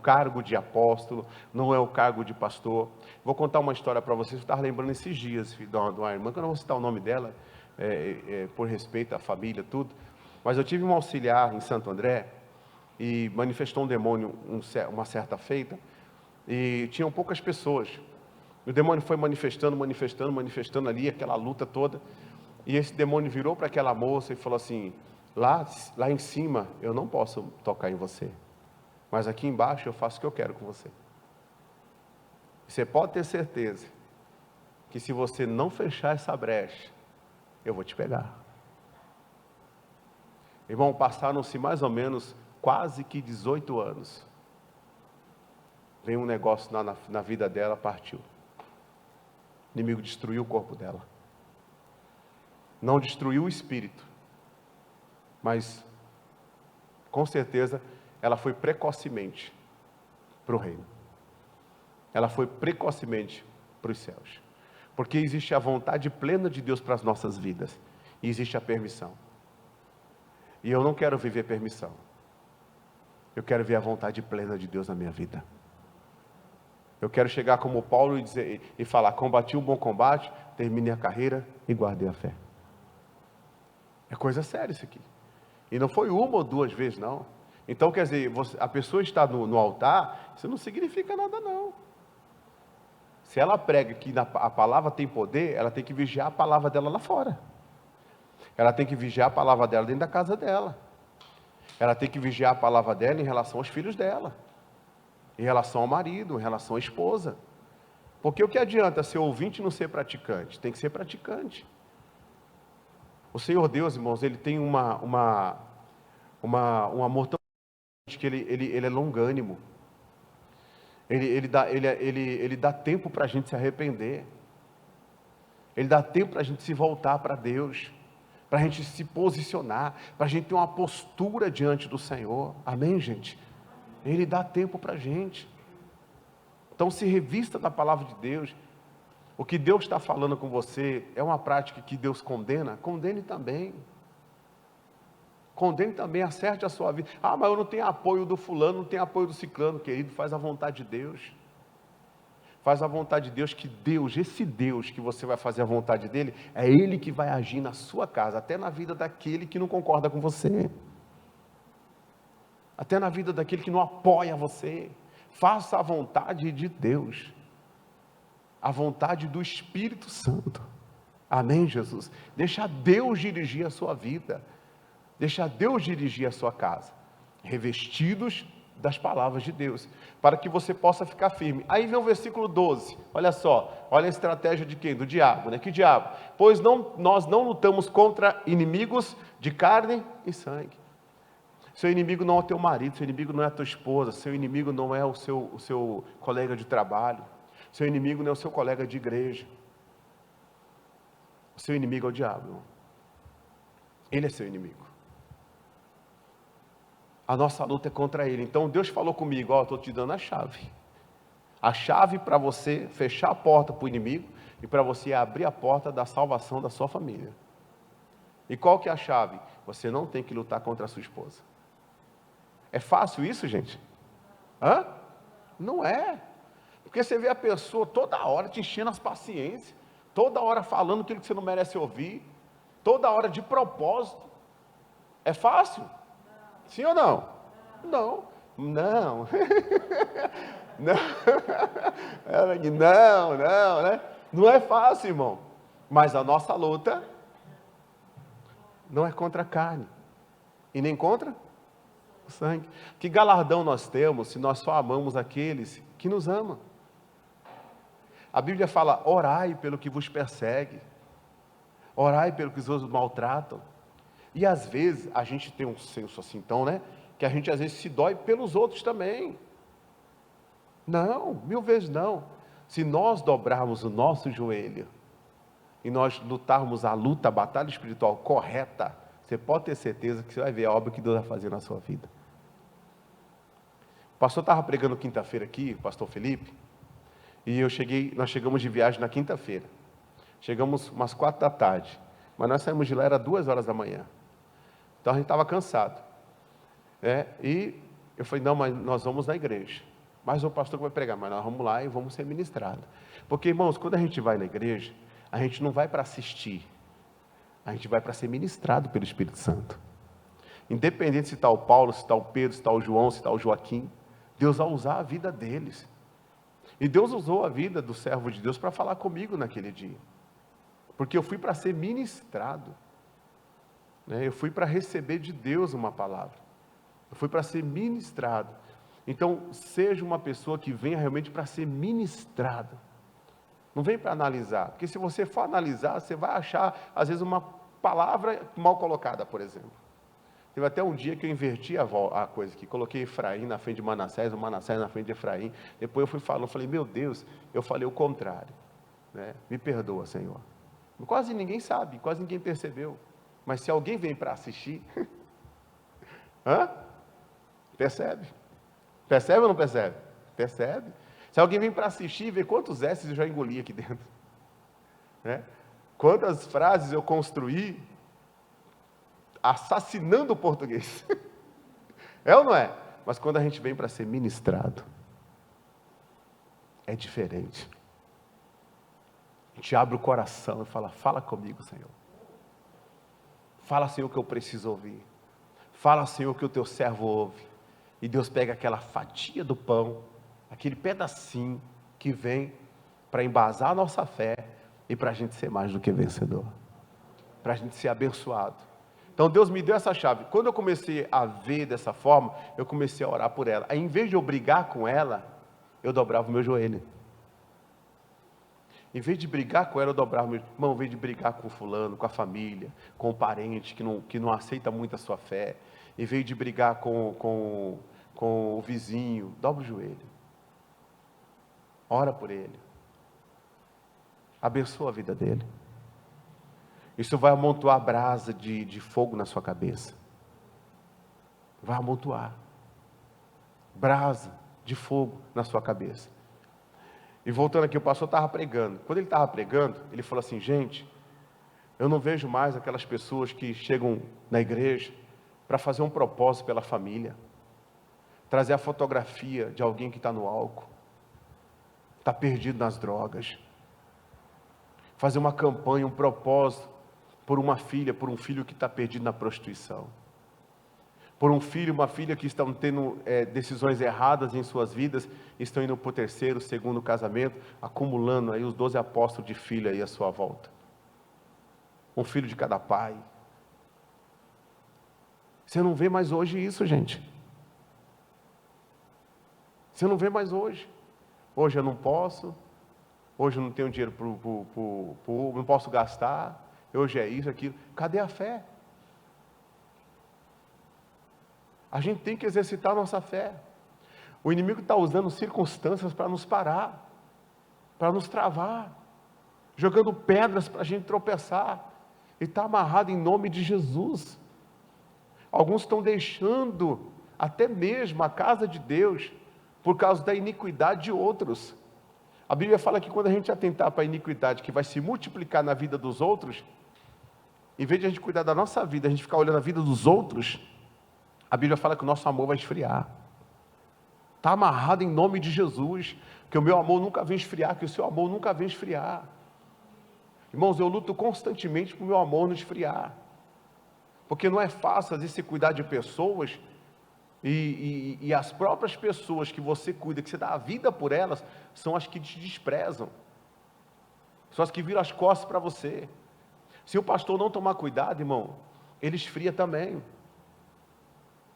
cargo de apóstolo, não é o cargo de pastor. Vou contar uma história para vocês. Eu estava lembrando esses dias de uma irmã, que eu não vou citar o nome dela, por respeito à família, tudo. Mas eu tive um auxiliar em Santo André, e manifestou um demônio uma certa feita, e tinham poucas pessoas. O demônio foi manifestando ali, aquela luta toda. E esse demônio virou para aquela moça e falou assim: lá em cima eu não posso tocar em você, mas aqui embaixo eu faço o que eu quero com você. Você pode ter certeza que se você não fechar essa brecha, eu vou te pegar. Irmão, passaram-se mais ou menos quase que 18 anos. Veio um negócio na vida dela, partiu. O inimigo destruiu o corpo dela. Não destruiu o espírito. Mas, com certeza, ela foi precocemente para o reino. Ela foi precocemente para os céus. Porque existe a vontade plena de Deus para as nossas vidas. E existe a permissão. E eu não quero viver permissão. Eu quero ver a vontade plena de Deus na minha vida. Eu quero chegar como Paulo e falar: combati o bom combate, terminei a carreira e guardei a fé. É coisa séria isso aqui. E não foi uma ou duas vezes, não. Então, quer dizer, a pessoa está no altar, isso não significa nada, não. Se ela prega que a palavra tem poder, ela tem que vigiar a palavra dela lá fora. Ela tem que vigiar a palavra dela dentro da casa dela. Ela tem que vigiar a palavra dela em relação aos filhos dela. Em relação ao marido, em relação à esposa. Porque o que adianta ser ouvinte e não ser praticante? Tem que ser praticante. O Senhor Deus, irmãos, ele tem um amor tão grande que ele é longânimo. Ele dá tempo para a gente se arrepender. Ele dá tempo para a gente se voltar para Deus. Para a gente se posicionar. Para a gente ter uma postura diante do Senhor. Amém, gente? Ele dá tempo para a gente. Então se revista da palavra de Deus. O que Deus está falando com você é uma prática que Deus condena? Condene também. Condene também, acerte a sua vida. Mas eu não tenho apoio do fulano, não tenho apoio do ciclano. Querido, faz a vontade de Deus. Faz a vontade de Deus, que Deus, esse Deus que você vai fazer a vontade dele, é Ele que vai agir na sua casa, até na vida daquele que não concorda com você. Até na vida daquele que não apoia você. Faça a vontade de Deus. a vontade do Espírito Santo. Amém, Jesus? Deixa Deus dirigir a sua vida. Deixa Deus dirigir a sua casa. Revestidos das palavras de Deus, para que você possa ficar firme. Aí vem o versículo 12, olha só, olha a estratégia de quem? Do diabo, né? Que diabo? Pois nós não lutamos contra inimigos de carne e sangue. Seu inimigo não é o teu marido, seu inimigo não é a tua esposa, seu inimigo não é o seu colega de trabalho, seu inimigo não é o seu colega de igreja. O seu inimigo é o diabo, irmão. Ele é seu inimigo. A nossa luta é contra ele. Então Deus falou comigo, estou te dando a chave. A chave para você fechar a porta para o inimigo e para você abrir a porta da salvação da sua família. E qual que é a chave? Você não tem que lutar contra a sua esposa. É fácil isso, gente? Hã? Não é. Porque você vê a pessoa toda hora te enchendo as paciências, toda hora falando aquilo que você não merece ouvir, toda hora de propósito. É fácil? Sim ou não? Não. Não. Não, né? Não é fácil, irmão. Mas a nossa luta não é contra a carne e nem contra o sangue. Que galardão nós temos se nós só amamos aqueles que nos amam? A Bíblia fala, orai pelo que vos persegue, orai pelo que os maltratam. E às vezes a gente tem um senso assim, então, né? Que a gente às vezes se dói pelos outros também. Não, 1000 vezes não. Se nós dobrarmos o nosso joelho e nós lutarmos a luta, a batalha espiritual correta, você pode ter certeza que você vai ver a obra que Deus vai fazer na sua vida. O pastor estava pregando quinta-feira aqui, o pastor Felipe, e nós chegamos de viagem na quinta-feira. Chegamos umas 4 da tarde, mas nós saímos de lá, era 2 horas da manhã. Então a gente estava cansado. E eu falei, não, mas nós vamos na igreja. Mas o pastor vai pregar, mas nós vamos lá e vamos ser ministrados. Porque, irmãos, quando a gente vai na igreja, a gente não vai para assistir, a gente vai para ser ministrado pelo Espírito Santo. Independente se está o Paulo, se está o Pedro, se está o João, se está o Joaquim, Deus vai usar a vida deles. E Deus usou a vida do servo de Deus para falar comigo naquele dia. Porque eu fui para ser ministrado. Eu fui para receber de Deus uma palavra. Eu fui para ser ministrado. Então, seja uma pessoa que venha realmente para ser ministrada. Não vem para analisar. Porque se você for analisar, você vai achar, às vezes, uma palavra mal colocada, por exemplo. Teve até um dia que eu inverti a coisa aqui. Coloquei Efraim na frente de Manassés, o Manassés na frente de Efraim. Depois eu fui falando, falei, meu Deus, eu falei o contrário. Me perdoa, Senhor. Quase ninguém sabe, quase ninguém percebeu. Mas se alguém vem para assistir, percebe? Percebe ou não percebe? Percebe. Se alguém vem para assistir, vê quantos S's eu já engoli aqui dentro. Quantas frases eu construí assassinando o português. É ou não é? Mas quando a gente vem para ser ministrado, é diferente. A gente abre o coração e fala comigo, Senhor. Fala, Senhor, que eu preciso ouvir. Fala, Senhor, que o teu servo ouve. E Deus pega aquela fatia do pão, aquele pedacinho que vem para embasar a nossa fé e para a gente ser mais do que vencedor. Para a gente ser abençoado. Então Deus me deu essa chave. Quando eu comecei a ver dessa forma, eu comecei a orar por ela. Aí, em vez de eu brigar com ela, eu dobrava o meu joelho. Em vez de brigar com ela, eu dobrava o meu joelho. Irmão, em vez de brigar com o fulano, com a família, com o parente que não aceita muito a sua fé, em vez de brigar com o vizinho, dobra o joelho. Ora por ele. Abençoa a vida dele. Isso vai amontoar brasa de fogo na sua cabeça. Vai amontoar brasa de fogo na sua cabeça. E voltando aqui, o pastor estava pregando. Quando ele estava pregando, ele falou assim, gente, eu não vejo mais aquelas pessoas que chegam na igreja para fazer um propósito pela família. Trazer a fotografia de alguém que está no álcool. Está perdido nas drogas. Fazer uma campanha, um propósito por uma filha, por um filho que está perdido na prostituição. por um filho, uma filha que estão tendo decisões erradas em suas vidas, estão indo para o terceiro, segundo casamento, acumulando aí os 12 apóstolos de filho aí à sua volta. Um filho de cada pai. Você não vê mais hoje isso, gente. Você não vê mais hoje. Hoje eu não posso, hoje eu não tenho dinheiro, não posso gastar, hoje é isso, aquilo. Cadê a fé? A gente tem que exercitar a nossa fé. O inimigo está usando circunstâncias para nos parar, para nos travar, jogando pedras para a gente tropeçar. E está amarrado em nome de Jesus. Alguns estão deixando até mesmo a casa de Deus por causa da iniquidade de outros. A Bíblia fala que quando a gente atentar para a iniquidade que vai se multiplicar na vida dos outros, em vez de a gente cuidar da nossa vida, a gente ficar olhando a vida dos outros, a Bíblia fala que o nosso amor vai esfriar. Está amarrado em nome de Jesus, que o meu amor nunca vem esfriar, que o seu amor nunca vem esfriar. Irmãos, eu luto constantemente para o meu amor não esfriar, porque não é fácil às vezes se cuidar de pessoas, e as próprias pessoas que você cuida, que você dá a vida por elas, são as que te desprezam, são as que viram as costas para você. Se o pastor não tomar cuidado, irmão, ele esfria também.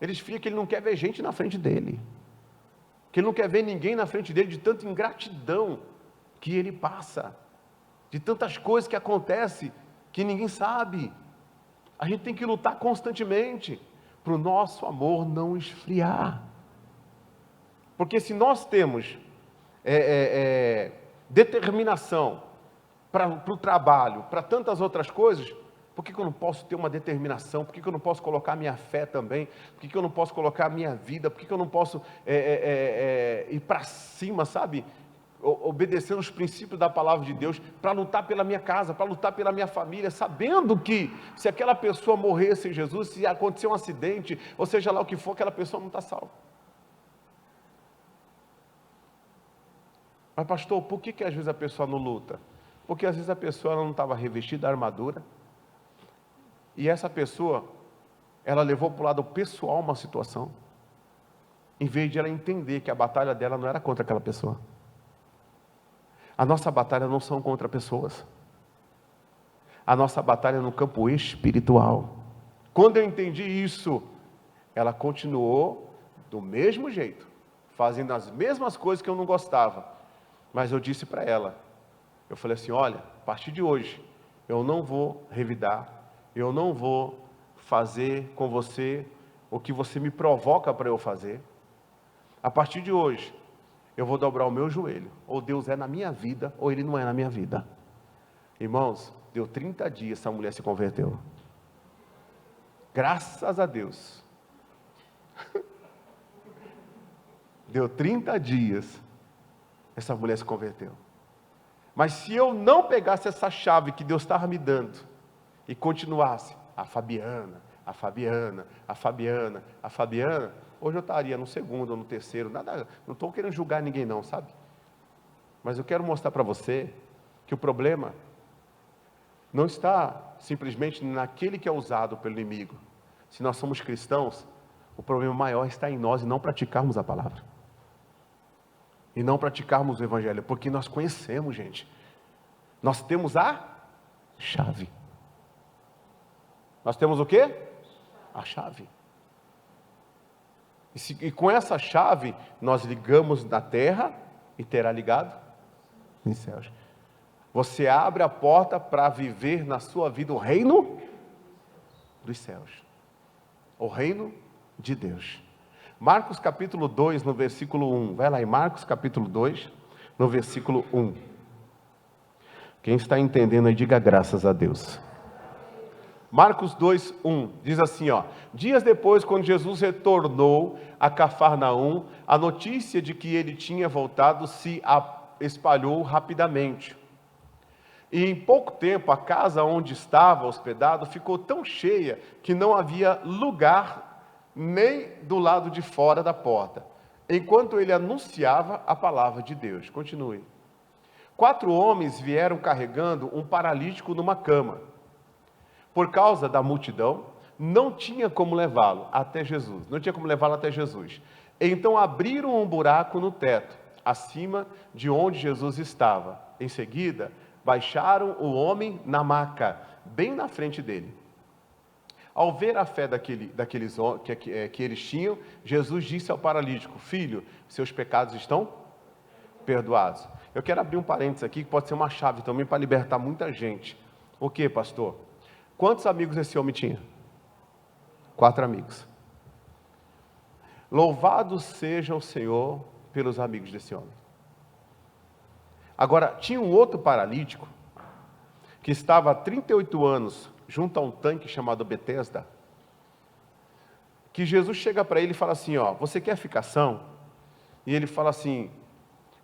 Ele esfria que ele não quer ver gente na frente dele, que ele não quer ver ninguém na frente dele, de tanta ingratidão que ele passa, de tantas coisas que acontecem, que ninguém sabe. A gente tem que lutar constantemente, para o nosso amor não esfriar, porque se nós temos determinação para o trabalho, para tantas outras coisas, por que eu não posso ter uma determinação? Por que eu não posso colocar a minha fé também? Por que eu não posso colocar a minha vida? Por que eu não posso ir para cima, sabe? Obedecendo os princípios da palavra de Deus, para lutar pela minha casa, para lutar pela minha família, sabendo que se aquela pessoa morrer sem Jesus, se acontecer um acidente, ou seja lá o que for, aquela pessoa não está salva. Mas pastor, por que às vezes a pessoa não luta? Porque às vezes a pessoa não estava revestida da armadura, e essa pessoa, ela levou para o lado pessoal uma situação, em vez de ela entender que a batalha dela não era contra aquela pessoa. A nossa batalha não são contra pessoas. A nossa batalha é no campo espiritual. Quando eu entendi isso, ela continuou do mesmo jeito, fazendo as mesmas coisas que eu não gostava. Mas eu disse para ela, eu falei assim, olha, a partir de hoje, eu não vou revidar, eu não vou fazer com você o que você me provoca para eu fazer. A partir de hoje, eu vou dobrar o meu joelho, ou Deus é na minha vida, ou Ele não é na minha vida. Irmãos, deu 30 dias, essa mulher se converteu. Graças a Deus. Deu 30 dias, essa mulher se converteu. Mas se eu não pegasse essa chave que Deus estava me dando, e continuasse, a Fabiana, hoje eu estaria no segundo ou no terceiro, nada, não estou querendo julgar ninguém não, sabe? Mas eu quero mostrar para você que o problema não está simplesmente naquele que é usado pelo inimigo. Se nós somos cristãos, o problema maior está em nós e não praticarmos a palavra. E não praticarmos o evangelho, porque nós conhecemos, gente. Nós temos a chave. Nós temos o quê? A chave. E com essa chave, nós ligamos na terra e terá ligado nos céus. Você abre a porta para viver na sua vida o reino dos céus. O reino de Deus. Marcos capítulo 2, no versículo 1. Vai lá em Marcos capítulo 2, no versículo 1. Quem está entendendo aí, diga graças a Deus. Marcos 2, 1, diz assim, ó. Dias depois, quando Jesus retornou a Cafarnaum, a notícia de que ele tinha voltado se espalhou rapidamente. E em pouco tempo, a casa onde estava hospedado ficou tão cheia que não havia lugar nem do lado de fora da porta, enquanto ele anunciava a palavra de Deus. Continue. 4 homens vieram carregando um paralítico numa cama. Por causa da multidão, não tinha como levá-lo até Jesus, não tinha como levá-lo até Jesus. Então abriram um buraco no teto, acima de onde Jesus estava. Em seguida, baixaram o homem na maca, bem na frente dele. Ao ver a fé que eles tinham, Jesus disse ao paralítico: filho, seus pecados estão perdoados. Eu quero abrir um parênteses aqui, que pode ser uma chave também para libertar muita gente. O que, pastor? Quantos amigos esse homem tinha? 4 amigos. Louvado seja o Senhor pelos amigos desse homem. Agora, tinha um outro paralítico, que estava há 38 anos, junto a um tanque chamado Betesda, que Jesus chega para ele e fala assim, ó, você quer ficar são? E ele fala assim,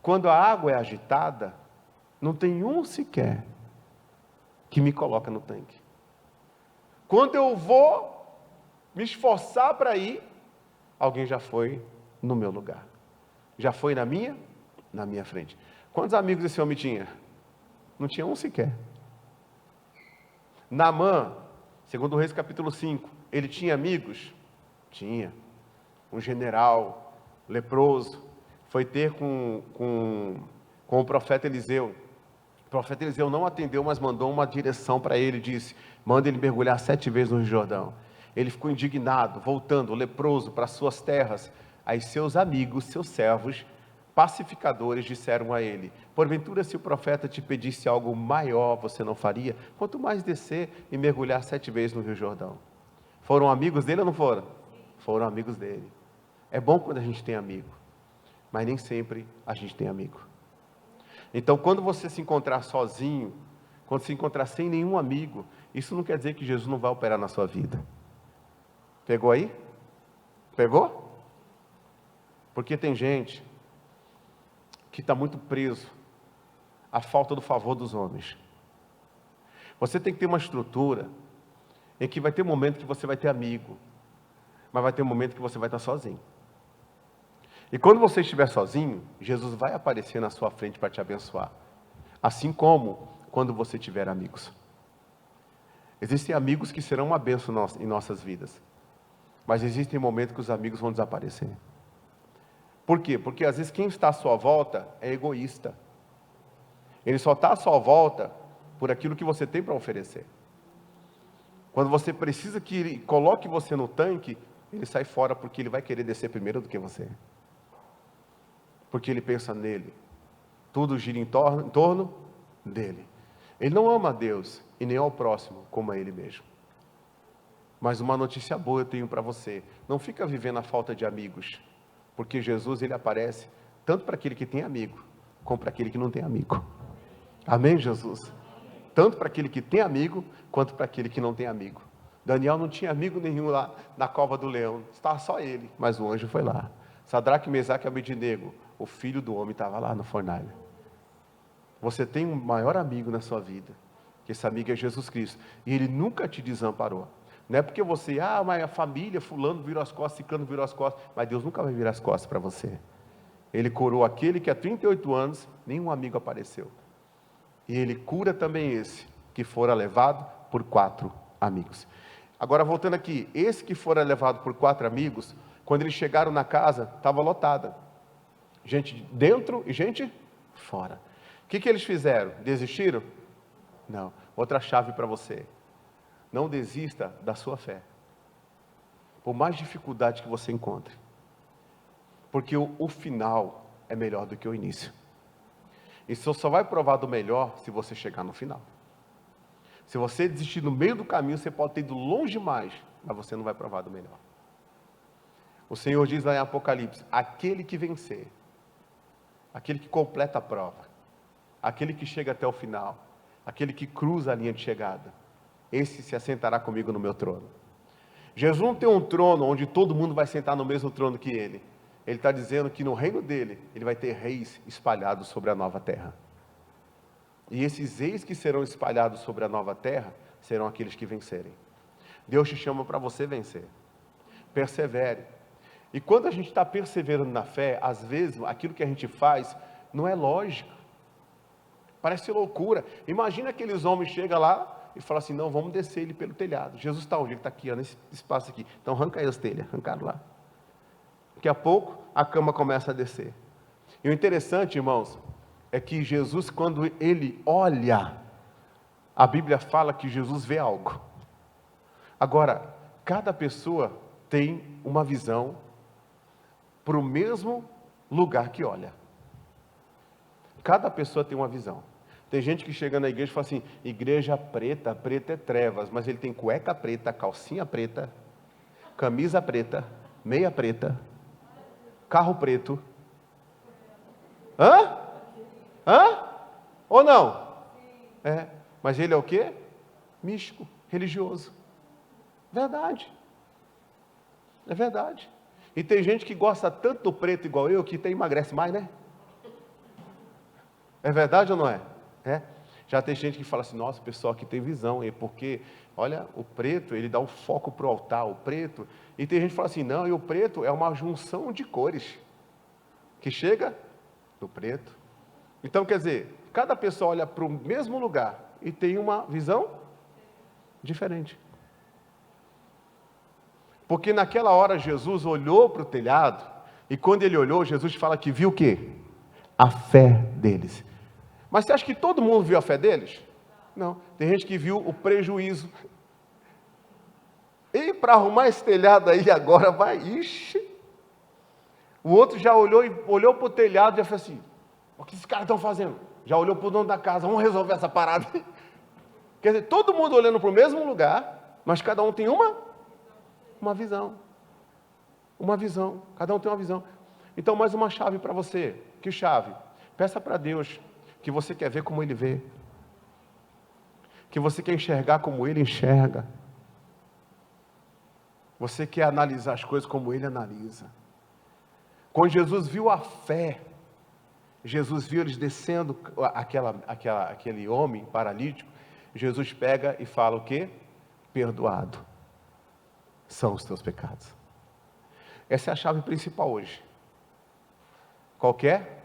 quando a água é agitada, não tem um sequer que me coloca no tanque. Quando eu vou me esforçar para ir, alguém já foi no meu lugar. Já foi na minha frente. Quantos amigos esse homem tinha? Não tinha um sequer. Naamã, segundo Reis capítulo 5, ele tinha amigos? Tinha. Um general leproso foi ter com o profeta Eliseu. O profeta Eliseu não atendeu, mas mandou uma direção para ele, disse, manda ele mergulhar 7 vezes no Rio Jordão. Ele ficou indignado, voltando, leproso, para suas terras. Aí seus amigos, seus servos, pacificadores, disseram a ele, porventura se o profeta te pedisse algo maior, você não faria? Quanto mais descer e mergulhar 7 vezes no Rio Jordão. Foram amigos dele ou não foram? Foram amigos dele. É bom quando a gente tem amigo, mas nem sempre a gente tem amigo. Então, quando você se encontrar sozinho, quando se encontrar sem nenhum amigo, isso não quer dizer que Jesus não vai operar na sua vida. Pegou aí? Pegou? Porque tem gente que está muito preso à falta do favor dos homens. Você tem que ter uma estrutura em que vai ter um momento que você vai ter amigo, mas vai ter um momento que você vai estar sozinho. E quando você estiver sozinho, Jesus vai aparecer na sua frente para te abençoar. Assim como quando você tiver amigos. Existem amigos que serão uma bênção em nossas vidas. Mas existem momentos que os amigos vão desaparecer. Por quê? Porque às vezes quem está à sua volta é egoísta. Ele só está à sua volta por aquilo que você tem para oferecer. Quando você precisa que ele coloque você no tanque, ele sai fora porque ele vai querer descer primeiro do que você. Porque ele pensa nele. Tudo gira em torno dele. Ele não ama a Deus e nem ao próximo como a ele mesmo. Mas uma notícia boa eu tenho para você. Não fica vivendo a falta de amigos. Porque Jesus, ele aparece tanto para aquele que tem amigo, como para aquele que não tem amigo. Amém, Jesus? Tanto para aquele que tem amigo, quanto para aquele que não tem amigo. Daniel não tinha amigo nenhum lá na cova do leão. Estava só ele, mas o anjo foi lá. Sadraque, Mesaque e Abednego, o filho do homem estava lá no fornalho. Você tem um maior amigo na sua vida, que esse amigo é Jesus Cristo. E ele nunca te desamparou. Não é porque você, mas a família, fulano virou as costas, ciclano virou as costas. Mas Deus nunca vai virar as costas para você. Ele curou aquele que há 38 anos, nenhum amigo apareceu. E ele cura também esse, que fora levado por 4 amigos. Agora voltando aqui, esse que fora levado por 4 amigos, quando eles chegaram na casa, estava lotada. Gente dentro e gente fora. O que eles fizeram? Desistiram? Não. Outra chave para você. Não desista da sua fé. Por mais dificuldade que você encontre. Porque o final é melhor do que o início. E você só vai provar do melhor se você chegar no final. Se você desistir no meio do caminho, você pode ter ido longe demais, mas você não vai provar do melhor. O Senhor diz lá em Apocalipse, aquele que vencer, aquele que completa a prova, aquele que chega até o final, aquele que cruza a linha de chegada, esse se assentará comigo no meu trono. Jesus não tem um trono onde todo mundo vai sentar no mesmo trono que ele. Ele está dizendo que no reino dele, ele vai ter reis espalhados sobre a nova terra. E esses reis que serão espalhados sobre a nova terra, serão aqueles que vencerem. Deus te chama para você vencer. Persevere. E quando a gente está perseverando na fé, às vezes aquilo que a gente faz não é lógico. Parece loucura. Imagina aqueles homens chegam lá, e falaram assim, não, vamos descer ele pelo telhado. Jesus está onde? Ele está aqui, ó, nesse espaço aqui. Então arranca aí as telhas, arrancaram lá. Daqui a pouco, a cama começa a descer. E o interessante, irmãos, é que Jesus, quando ele olha, a Bíblia fala que Jesus vê algo. Agora, cada pessoa tem uma visão para o mesmo lugar que olha. Cada pessoa tem uma visão. Tem gente que chega na igreja e fala assim, igreja preta, preta é trevas, mas ele tem cueca preta, calcinha preta, camisa preta, meia preta, carro preto. Hã? Hã? Ou não? É. Mas ele é o quê? Místico, religioso. Verdade. É verdade. E tem gente que gosta tanto do preto igual eu, que até emagrece mais, né? É verdade ou não é? É. Já tem gente que fala assim, nossa, o pessoal aqui tem visão, porque, olha, o preto, ele dá o foco para o altar, o preto. E tem gente que fala assim, não, e o preto é uma junção de cores, que chega no preto. Então, quer dizer, cada pessoa olha para o mesmo lugar e tem uma visão diferente. Porque naquela hora Jesus olhou para o telhado, e quando ele olhou, Jesus fala que viu o quê? A fé deles. Mas você acha que todo mundo viu a fé deles? Não. Tem gente que viu o prejuízo. E para arrumar esse telhado aí agora vai, ixi. O outro já olhou para o telhado e já falou assim, o que esses caras estão fazendo? Já olhou para o dono da casa, vamos resolver essa parada. Quer dizer, todo mundo olhando para o mesmo lugar, mas cada um tem uma visão. Uma visão. Cada um tem uma visão. Então, mais uma chave para você. Que chave? Peça para Deus que você quer ver como Ele vê. Que você quer enxergar como Ele enxerga. Você quer analisar as coisas como Ele analisa. Quando Jesus viu a fé, Jesus viu eles descendo, aquele homem paralítico, Jesus pega e fala o quê? Perdoado são os teus pecados. Essa é a chave principal hoje. Qual que é?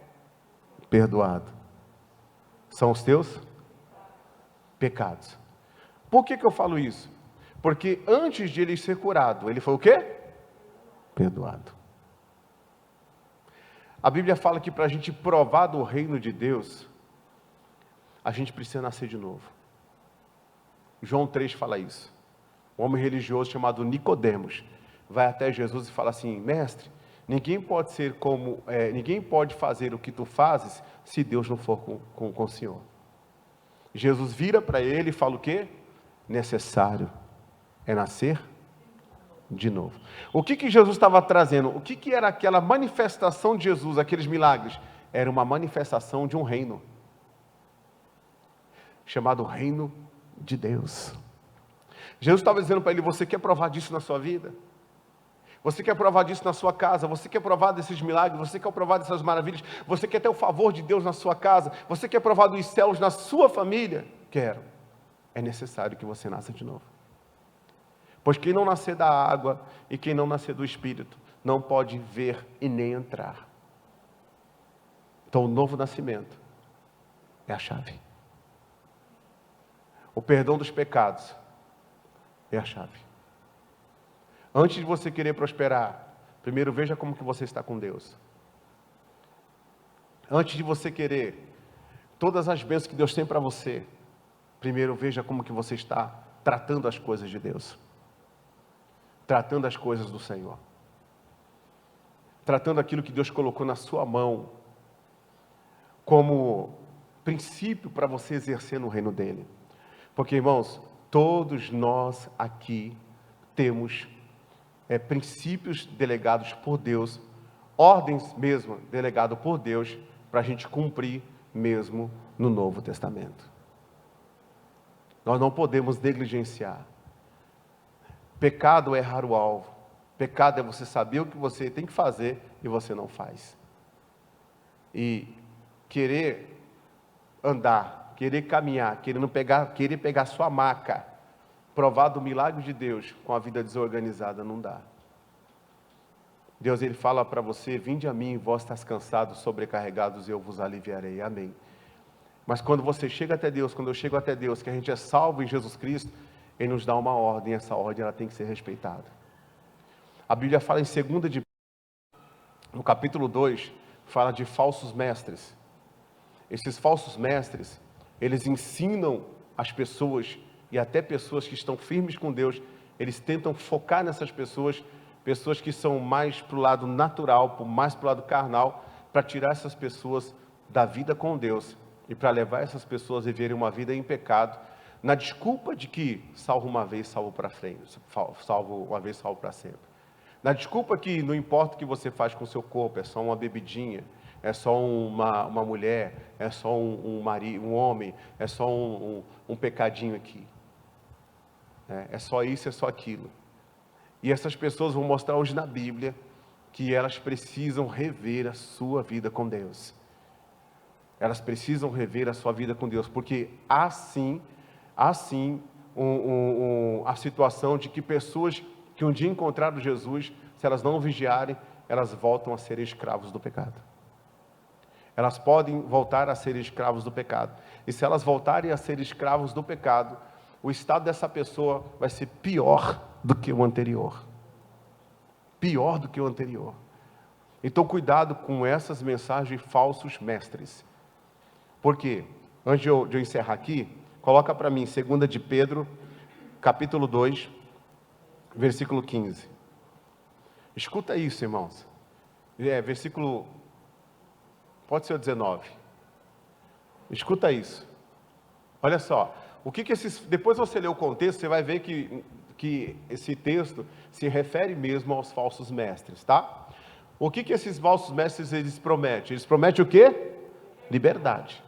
Perdoado são os teus pecados. Por que eu falo isso? Porque antes de ele ser curado, ele foi o quê? Perdoado. A Bíblia fala que para a gente provar do reino de Deus, a gente precisa nascer de novo. João 3 fala isso. Um homem religioso chamado Nicodemos vai até Jesus e fala assim, mestre, ninguém pode fazer o que tu fazes se Deus não for com o Senhor. Jesus vira para ele e fala o quê? Necessário é nascer de novo. O que Jesus estava trazendo? O que era aquela manifestação de Jesus, aqueles milagres? Era uma manifestação de um reino, chamado Reino de Deus. Jesus estava dizendo para ele, você quer provar disso na sua vida? Você quer provar disso na sua casa? Você quer provar desses milagres? Você quer provar dessas maravilhas? Você quer ter o favor de Deus na sua casa? Você quer provar dos céus na sua família? Quero. É necessário que você nasça de novo. Pois quem não nascer da água e quem não nascer do Espírito, não pode ver e nem entrar. Então o novo nascimento é a chave. O perdão dos pecados é a chave. Antes de você querer prosperar, primeiro veja como que você está com Deus. Antes de você querer todas as bênçãos que Deus tem para você, primeiro veja como que você está tratando as coisas de Deus. Tratando as coisas do Senhor. Tratando aquilo que Deus colocou na sua mão como princípio para você exercer no reino dele. Porque, irmãos, todos nós aqui temos princípios delegados por Deus, ordens mesmo delegadas por Deus, para a gente cumprir mesmo no Novo Testamento. Nós não podemos negligenciar. Pecado é errar o alvo. Pecado é você saber o que você tem que fazer e você não faz. E querer andar, querer caminhar, querer pegar sua maca, provar do milagre de Deus com a vida desorganizada, não dá. Deus, ele fala para você, vinde a mim, vós estás cansados, sobrecarregados, eu vos aliviarei. Amém. Mas quando você chega até Deus, quando eu chego até Deus, que a gente é salvo em Jesus Cristo, Ele nos dá uma ordem, e essa ordem ela tem que ser respeitada. A Bíblia fala em 2 de no capítulo 2, fala de falsos mestres. Esses falsos mestres, eles ensinam as pessoas, e até pessoas que estão firmes com Deus, eles tentam focar nessas pessoas, pessoas que são mais para o lado natural, mais para o lado carnal, para tirar essas pessoas da vida com Deus, e para levar essas pessoas a viverem uma vida em pecado, na desculpa de que salvo uma vez, salvo para frente, salvo uma vez, salvo para sempre. Na desculpa que não importa o que você faz com o seu corpo, é só uma bebidinha, é só uma mulher, é só um marido, um homem, é só um pecadinho aqui. É só isso, é só aquilo. E essas pessoas vão mostrar hoje na Bíblia que elas precisam rever a sua vida com Deus. Elas precisam rever a sua vida com Deus, porque assim a situação de que pessoas que um dia encontraram Jesus, se elas não vigiarem, elas voltam a ser escravos do pecado. Elas podem voltar a ser escravos do pecado. E se elas voltarem a ser escravos do pecado, o estado dessa pessoa vai ser pior do que o anterior. Pior do que o anterior. Então, cuidado com essas mensagens de falsos mestres. Por quê? Antes de eu encerrar aqui, coloca para mim 2 de Pedro, capítulo 2, versículo 15. Escuta isso, irmãos. Versículo, pode ser o 19. Escuta isso. Olha só, depois você lê o contexto, você vai ver que esse texto se refere mesmo aos falsos mestres, tá? O que esses falsos mestres eles prometem? Eles prometem o quê? Liberdade.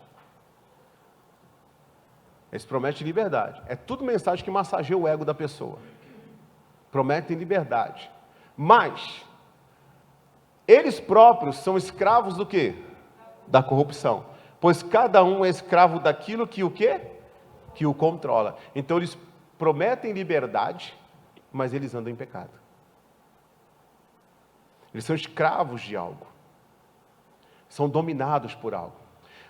Eles prometem liberdade. É tudo mensagem que massageia o ego da pessoa. Prometem liberdade. Mas eles próprios são escravos do quê? Da corrupção. Pois cada um é escravo daquilo que o quê? Que o controla. Então eles prometem liberdade, mas eles andam em pecado. Eles são escravos de algo. São dominados por algo.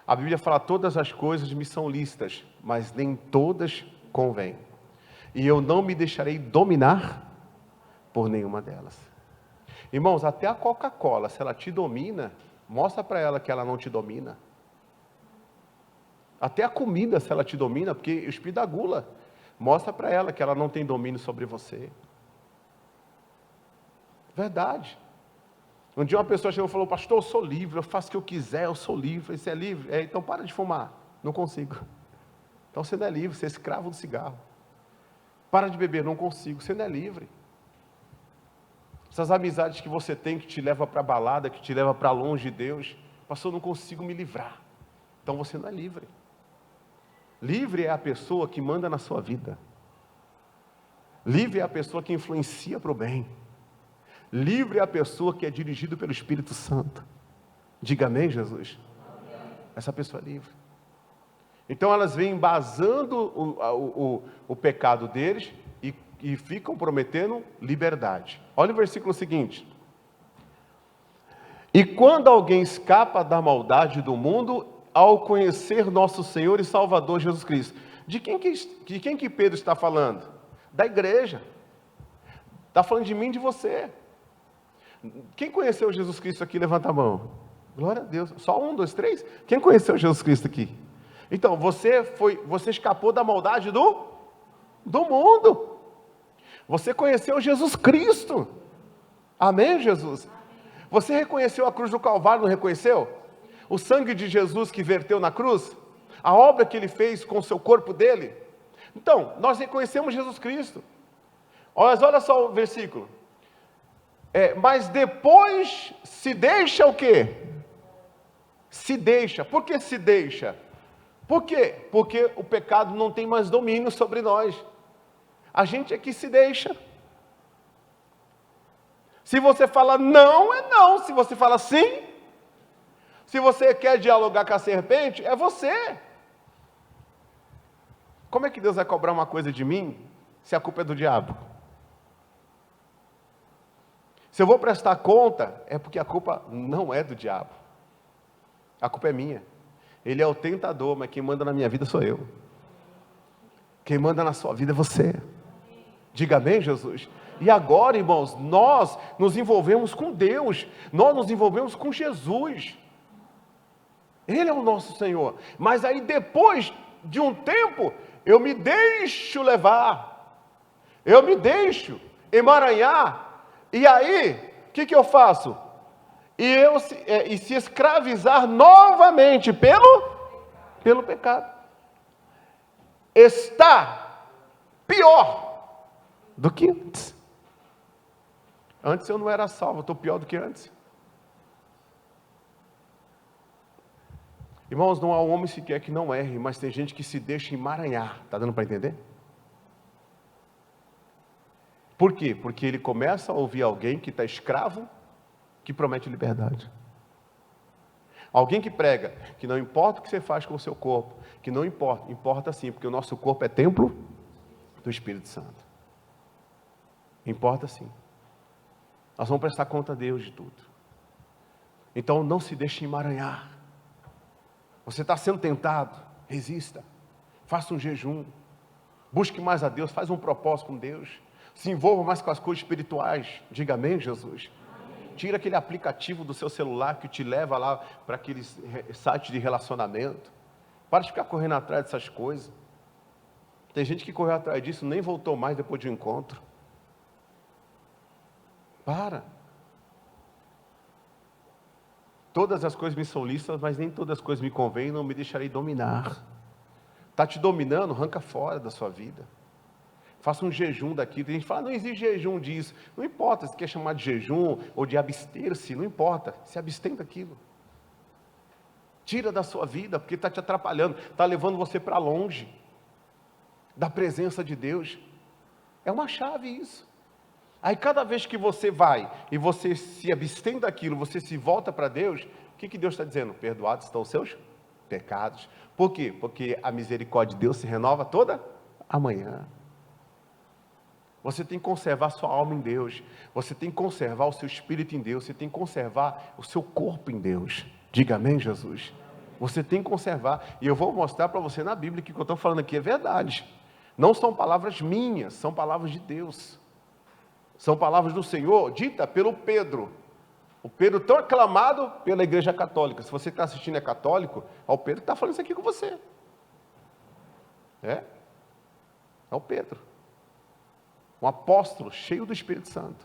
A Bíblia fala: todas as coisas me são lícitas, mas nem todas convêm. E eu não me deixarei dominar por nenhuma delas. Irmãos, até a Coca-Cola, se ela te domina, mostra para ela que ela não te domina. Até a comida, se ela te domina, porque o espírito da gula, mostra para ela que ela não tem domínio sobre você. Verdade. Um dia uma pessoa chegou e falou: pastor, eu sou livre, eu faço o que eu quiser, eu sou livre. Você é livre? Então para de fumar. Não consigo. Então você não é livre, você é escravo do cigarro. Para de beber. Não consigo, você não é livre. Essas amizades que você tem, que te leva para a balada, que te leva para longe de Deus, pastor, eu não consigo me livrar. Então você não é livre. Livre é a pessoa que manda na sua vida. Livre é a pessoa que influencia para o bem. Livre é a pessoa que é dirigido pelo Espírito Santo. Diga amém, Jesus. Amém. Essa pessoa é livre. Então elas vêm embasando o pecado deles e ficam prometendo liberdade. Olha o versículo seguinte. E quando alguém escapa da maldade do mundo, ao conhecer nosso Senhor e Salvador Jesus Cristo. De quem que Pedro está falando? Da igreja. Está falando de mim e de você. Quem conheceu Jesus Cristo aqui? Levanta a mão. Glória a Deus. Só 1, 2, 3. Quem conheceu Jesus Cristo aqui? Então, você escapou da maldade do mundo. Você conheceu Jesus Cristo. Amém, Jesus? Você reconheceu a cruz do Calvário, não reconheceu? O sangue de Jesus que verteu na cruz? A obra que ele fez com o seu corpo dele? Então, nós reconhecemos Jesus Cristo. Olha só o versículo. Mas depois se deixa o quê? Se deixa. Por que se deixa? Por quê? Porque o pecado não tem mais domínio sobre nós. A gente é que se deixa. Se você fala não, é não. Se você fala sim, se você quer dialogar com a serpente, é você. Como é que Deus vai cobrar uma coisa de mim, se a culpa é do diabo? Se eu vou prestar conta, é porque a culpa não é do diabo. A culpa é minha. Ele é o tentador, mas quem manda na minha vida sou eu. Quem manda na sua vida é você. Diga amém, Jesus. E agora, irmãos, nós nos envolvemos com Deus, nós nos envolvemos com Jesus. Ele é o nosso Senhor. Mas aí depois de um tempo, eu me deixo levar, eu me deixo emaranhar, e aí, o que eu faço? E se escravizar novamente pelo pecado. Está pior do que antes. Antes eu não era salvo, eu estou pior do que antes. Irmãos, não há um homem sequer que não erre, mas tem gente que se deixa emaranhar. Está dando para entender? Por quê? Porque ele começa a ouvir alguém que está escravo, que promete liberdade. Alguém que prega que não importa o que você faz com o seu corpo, que não importa, importa sim, porque o nosso corpo é templo do Espírito Santo. Importa sim. Nós vamos prestar conta a Deus de tudo. Então não se deixe emaranhar. Você está sendo tentado, resista. Faça um jejum. Busque mais a Deus, faz um propósito com Deus. Se envolva mais com as coisas espirituais. Diga amém, Jesus. Amém. Tira aquele aplicativo do seu celular que te leva lá para aqueles sites de relacionamento. Para de ficar correndo atrás dessas coisas. Tem gente que correu atrás disso e nem voltou mais depois de um encontro. Para. Todas as coisas me são lícitas, mas nem todas as coisas me convêm, não me deixarei dominar. Está te dominando, arranca fora da sua vida. Faça um jejum daquilo. Tem gente que fala, não existe jejum disso. Não importa se quer chamar de jejum ou de abster-se, não importa. Se abstém daquilo. Tira da sua vida, porque está te atrapalhando, está levando você para longe da presença de Deus. É uma chave isso. Aí cada vez que você vai e você se abstém daquilo, você se volta para Deus, o que Deus está dizendo? Perdoados estão os seus pecados. Por quê? Porque a misericórdia de Deus se renova toda amanhã. Você tem que conservar sua alma em Deus. Você tem que conservar o seu espírito em Deus. Você tem que conservar o seu corpo em Deus. Diga amém, Jesus. Você tem que conservar. E eu vou mostrar para você na Bíblia que o que eu estou falando aqui é verdade. Não são palavras minhas, são palavras de Deus. São palavras do Senhor, dita pelo Pedro. O Pedro tão aclamado pela igreja católica. Se você está assistindo é católico, o Pedro está falando isso aqui com você. É o Pedro. Um apóstolo cheio do Espírito Santo.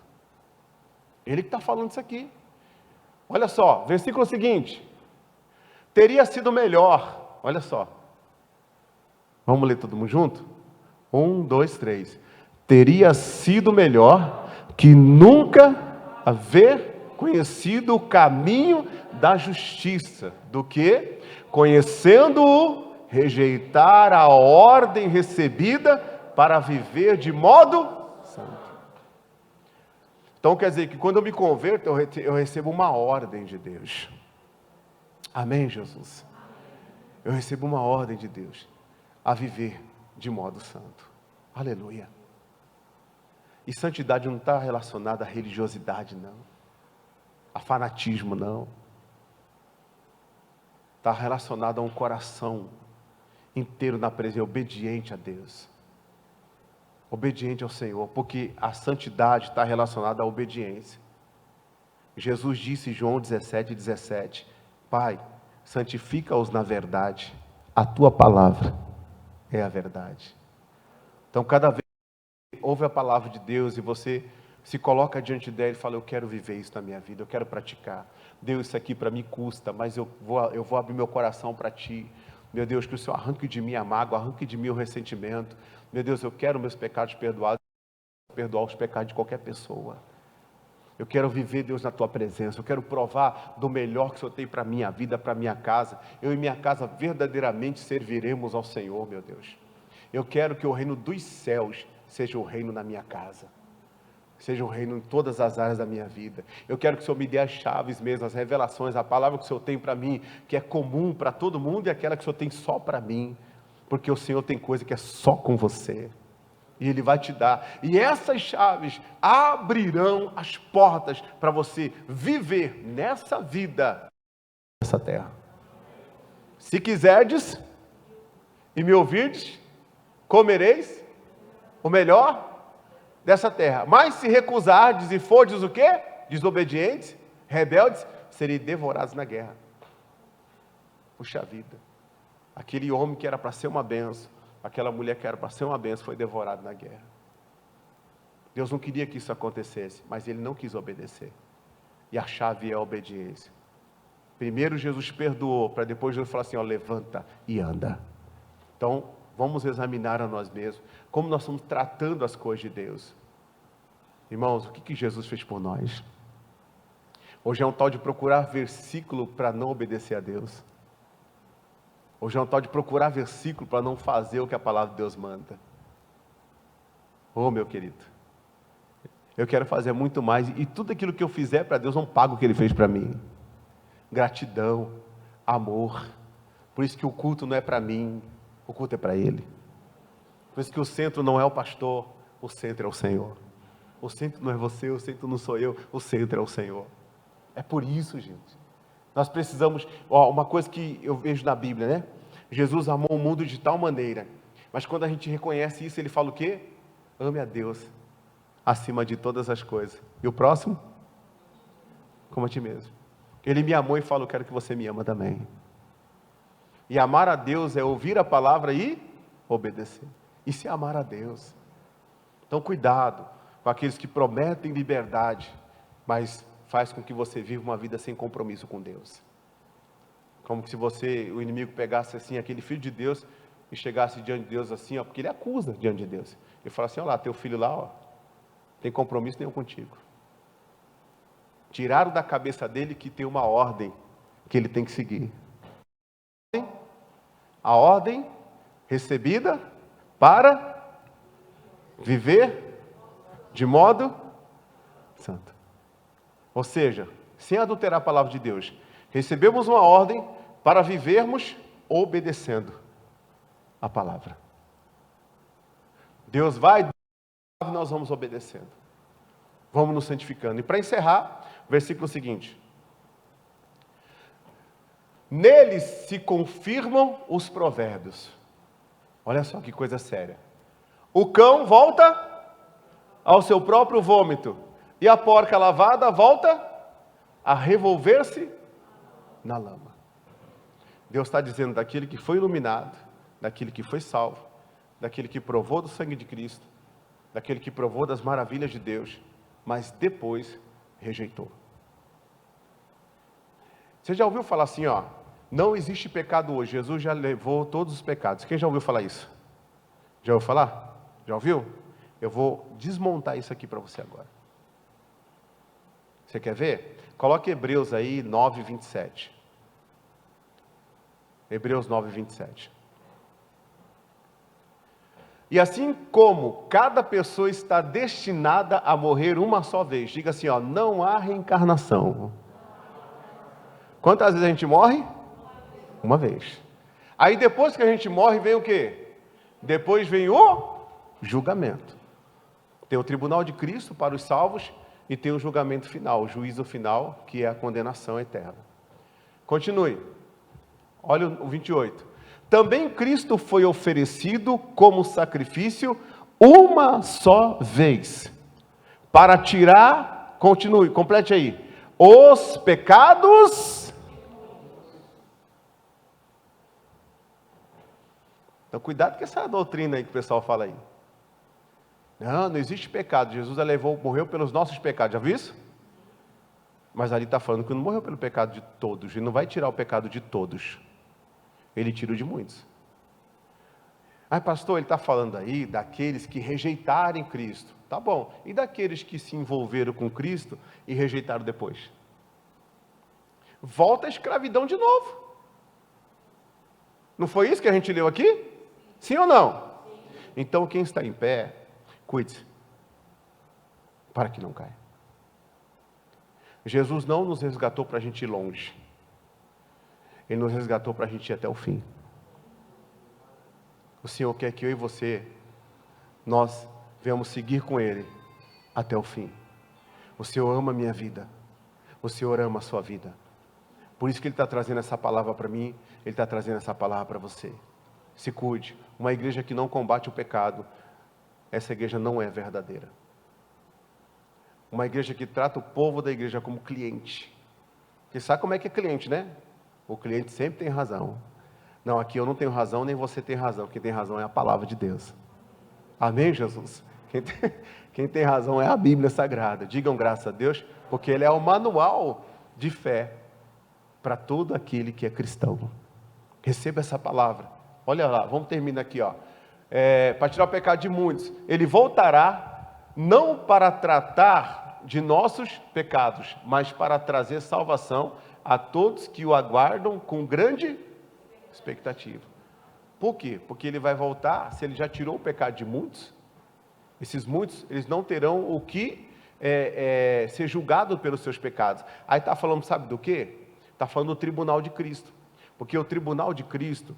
Ele que está falando isso aqui. Olha só, versículo seguinte. Teria sido melhor. Olha só. Vamos ler todo mundo junto? 1, 2, 3. Teria sido melhor que nunca haver conhecido o caminho da justiça, do que, conhecendo-o, rejeitar a ordem recebida para viver de modo santo. Então quer dizer que quando eu me converto, eu recebo uma ordem de Deus. Amém, Jesus? Eu recebo uma ordem de Deus a viver de modo santo. Aleluia. E santidade não está relacionada à religiosidade, não. A fanatismo, não. Está relacionado a um coração inteiro na presença, obediente a Deus. Obediente ao Senhor, porque a santidade está relacionada à obediência. Jesus disse em João 17:17, Pai, santifica-os na verdade, a tua palavra é a verdade. Então cada vez que ouve a palavra de Deus e você se coloca diante dela e fala, eu quero viver isso na minha vida, eu quero praticar. Deus, isso aqui para mim custa, mas eu vou abrir meu coração para Ti. Meu Deus, que o Senhor arranque de mim a mágoa, arranque de mim o ressentimento. Meu Deus, eu quero meus pecados perdoados, perdoar os pecados de qualquer pessoa. Eu quero viver, Deus, na Tua presença. Eu quero provar do melhor que o Senhor tem para a minha vida, para a minha casa. Eu e minha casa verdadeiramente serviremos ao Senhor, meu Deus. Eu quero que o reino dos céus seja o reino na minha casa. Seja o reino em todas as áreas da minha vida. Eu quero que o Senhor me dê as chaves mesmo, as revelações, a palavra que o Senhor tem para mim, que é comum para todo mundo, e aquela que o Senhor tem só para mim. Porque o Senhor tem coisa que é só com você. E Ele vai te dar. E essas chaves abrirão as portas para você viver nessa vida, nessa terra. Se quiserdes e me ouvirdes, comereis o melhor dessa terra. Mas se recusardes e fordes o quê? Desobedientes, rebeldes, serei devorados na guerra. Puxa vida. Aquele homem que era para ser uma benção, aquela mulher que era para ser uma benção, foi devorado na guerra. Deus não queria que isso acontecesse, mas ele não quis obedecer. E a chave é a obediência. Primeiro Jesus perdoou, para depois Jesus falar assim, ó, levanta e anda. Então, vamos examinar a nós mesmos, como nós estamos tratando as coisas de Deus. Irmãos, o que Jesus fez por nós? Hoje é um tal de procurar versículo para não obedecer a Deus. Hoje é um tal de procurar versículo para não fazer o que a palavra de Deus manda. Oh, meu querido, eu quero fazer muito mais, e tudo aquilo que eu fizer para Deus não paga o que Ele fez para mim. Gratidão, amor. Por isso que o culto não é para mim, o culto é para Ele. Por isso que o centro não é o pastor, o centro é o Senhor. O centro não é você, o centro não sou eu, o centro é o Senhor. É por isso, gente. Nós precisamos, uma coisa que eu vejo na Bíblia, né? Jesus amou o mundo de tal maneira, mas quando a gente reconhece isso, Ele fala o quê? Ame a Deus acima de todas as coisas. E o próximo? Como a ti mesmo. Ele me amou e falou, quero que você me ama também. E amar a Deus é ouvir a palavra e obedecer. Isso é amar a Deus. Então cuidado com aqueles que prometem liberdade, mas faz com que você viva uma vida sem compromisso com Deus. Como se o inimigo pegasse assim, aquele filho de Deus, e chegasse diante de Deus assim, porque ele acusa diante de Deus. Ele fala assim, olha lá, teu filho lá, tem compromisso nenhum contigo. Tiraram da cabeça dele que tem uma ordem que ele tem que seguir. A ordem recebida para viver de modo santo. Ou seja, sem adulterar a palavra de Deus, recebemos uma ordem para vivermos obedecendo a palavra. Deus vai, nós vamos obedecendo. Vamos nos santificando. E para encerrar, versículo seguinte. Neles se confirmam os provérbios. Olha só que coisa séria. O cão volta ao seu próprio vômito, e a porca lavada volta a revolver-se na lama. Deus está dizendo daquele que foi iluminado, daquele que foi salvo, daquele que provou do sangue de Cristo, daquele que provou das maravilhas de Deus, mas depois rejeitou. Você já ouviu falar assim, não existe pecado hoje, Jesus já levou todos os pecados. Quem já ouviu falar isso? Já ouviu falar? Já ouviu? Eu vou desmontar isso aqui para você agora. Você quer ver? Coloque Hebreus aí 9:27. Hebreus 9:27. E assim como cada pessoa está destinada a morrer uma só vez, diga assim, não há reencarnação. Quantas vezes a gente morre? Uma vez. Aí depois que a gente morre, vem o quê? Depois vem o julgamento. Tem o tribunal de Cristo para os salvos e tem o julgamento final, o juízo final, que é a condenação eterna. Continue. Olha o 28. Também Cristo foi oferecido como sacrifício uma só vez, para tirar, continue, complete aí, os pecados. Então cuidado com essa doutrina aí que o pessoal fala aí. Não existe pecado, Jesus morreu pelos nossos pecados, já viu isso? Mas ali está falando que não morreu pelo pecado de todos, ele não vai tirar o pecado de todos. Ele tira o de muitos. Pastor, ele está falando aí daqueles que rejeitarem Cristo. Tá bom. E daqueles que se envolveram com Cristo e rejeitaram depois? Volta à escravidão de novo. Não foi isso que a gente leu aqui? Sim ou não? Sim. Então quem está em pé, cuide-se, para que não caia. Jesus não nos resgatou para a gente ir longe. Ele nos resgatou para a gente ir até o fim. O Senhor quer que eu e você, nós venhamos seguir com Ele até o fim. O Senhor ama a minha vida. O Senhor ama a sua vida. Por isso que Ele está trazendo essa palavra para mim, Ele está trazendo essa palavra para você. Se cuide. Uma igreja que não combate o pecado, essa igreja não é verdadeira. Uma igreja que trata o povo da igreja como cliente. Porque sabe como é que é cliente, né? O cliente sempre tem razão. Não, aqui eu não tenho razão, nem você tem razão. Quem tem razão é a palavra de Deus. Amém, Jesus? Quem tem razão é a Bíblia Sagrada. Digam graças a Deus, porque Ele é o manual de fé para todo aquele que é cristão. Receba essa palavra. Olha lá, vamos terminar aqui, ó. Para tirar o pecado de muitos. Ele voltará não para tratar de nossos pecados, mas para trazer salvação a todos que o aguardam com grande expectativa. Por quê? Porque Ele vai voltar, se Ele já tirou o pecado de muitos, esses muitos, eles não terão o que ser julgado pelos seus pecados. Aí está falando, sabe do quê? Está falando do tribunal de Cristo. Porque o tribunal de Cristo,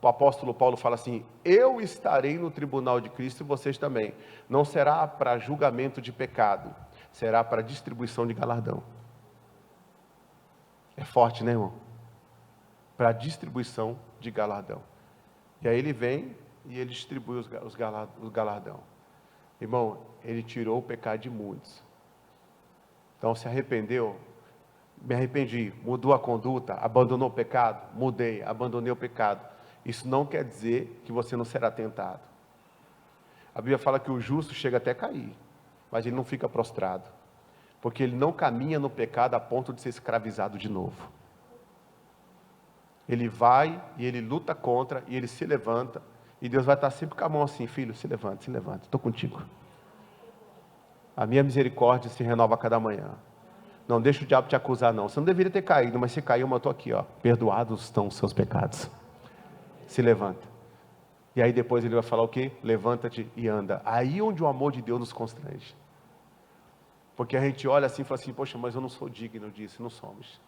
o apóstolo Paulo fala assim: eu estarei no tribunal de Cristo e vocês também. Não será para julgamento de pecado, será para distribuição de galardão. É forte, né, irmão? Para distribuição de galardão. E aí ele vem e ele distribui os galardão. Irmão, Ele tirou o pecado de muitos. Então se arrependeu, me arrependi, mudou a conduta, abandonou o pecado, mudei, abandonei o pecado. Isso não quer dizer que você não será tentado. A Bíblia fala que o justo chega até a cair, mas ele não fica prostrado, porque ele não caminha no pecado a ponto de ser escravizado de novo. Ele vai e ele luta contra, e ele se levanta, e Deus vai estar sempre com a mão assim: filho, se levanta, estou contigo. A minha misericórdia se renova a cada manhã. Não deixa o diabo te acusar, não. Você não deveria ter caído, mas se caiu, mas eu estou aqui, ó. Perdoados estão os seus pecados. Se levanta. E aí depois ele vai falar o quê? Levanta-te e anda. Aí onde o amor de Deus nos constrange. Porque a gente olha assim e fala assim: poxa, mas eu não sou digno disso. Não somos.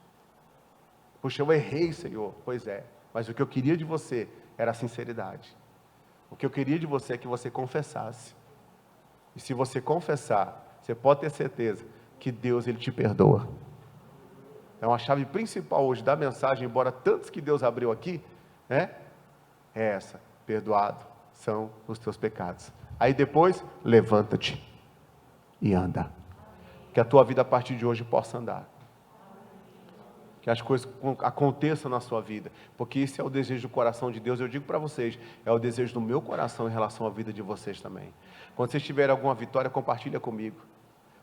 Poxa, eu errei, Senhor. Pois é. Mas o que eu queria de você era a sinceridade. O que eu queria de você é que você confessasse. E se você confessar, você pode ter certeza que Deus, Ele te perdoa. Então a chave principal hoje da mensagem, embora tantos que Deus abriu aqui, é essa: perdoado são os teus pecados. Aí depois, levanta-te e anda. Que a tua vida a partir de hoje possa andar. Que as coisas aconteçam na sua vida, porque esse é o desejo do coração de Deus. Eu digo para vocês, é o desejo do meu coração em relação à vida de vocês também. Quando vocês tiverem alguma vitória, compartilha comigo,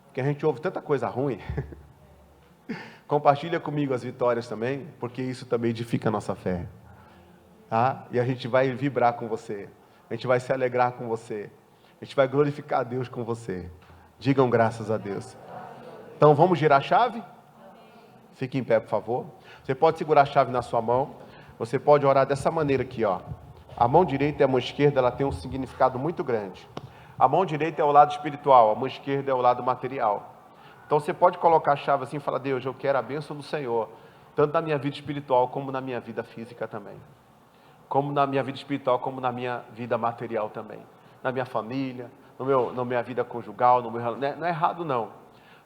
porque a gente ouve tanta coisa ruim. Compartilha comigo as vitórias também, porque isso também edifica a nossa fé, tá? E a gente vai vibrar com você, a gente vai se alegrar com você, a gente vai glorificar a Deus com você. Digam graças a Deus. Então vamos girar a chave? Fique em pé, por favor. Você pode segurar a chave na sua mão. Você pode orar dessa maneira aqui, ó. A mão direita e a mão esquerda, ela tem um significado muito grande. A mão direita é o lado espiritual, a mão esquerda é o lado material. Então você pode colocar a chave assim e falar: Deus, eu quero a bênção do Senhor, tanto na minha vida espiritual como na minha vida física também. Como na minha vida espiritual, como na minha vida material também. Na minha família, na minha vida conjugal, não é errado não.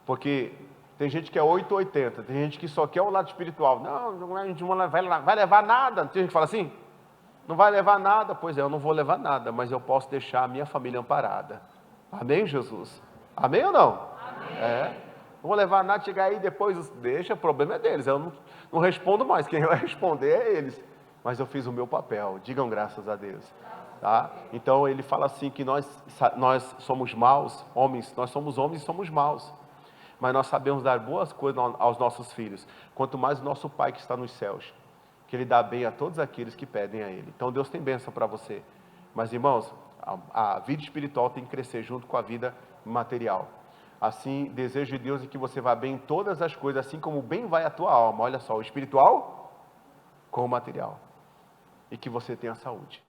Porque tem gente que é 8 ou 80, tem gente que só quer o lado espiritual. Não, a gente não vai levar nada. Tem gente que fala assim: não vai levar nada. Pois é, eu não vou levar nada, mas eu posso deixar a minha família amparada. Amém, Jesus? Amém ou não? Amém. Não vou levar nada, chegar aí depois, deixa, o problema é deles. Eu não respondo mais, quem vai responder é eles. Mas eu fiz o meu papel, digam graças a Deus. Tá? Então ele fala assim que nós somos maus, homens, nós somos homens e somos maus. Mas nós sabemos dar boas coisas aos nossos filhos, quanto mais o nosso Pai que está nos céus, que Ele dá bem a todos aqueles que pedem a Ele. Então Deus tem bênção para você. Mas irmãos, a vida espiritual tem que crescer junto com a vida material. Assim, desejo de Deus é que você vá bem em todas as coisas, assim como bem vai a tua alma. Olha só, o espiritual com o material. E que você tenha saúde.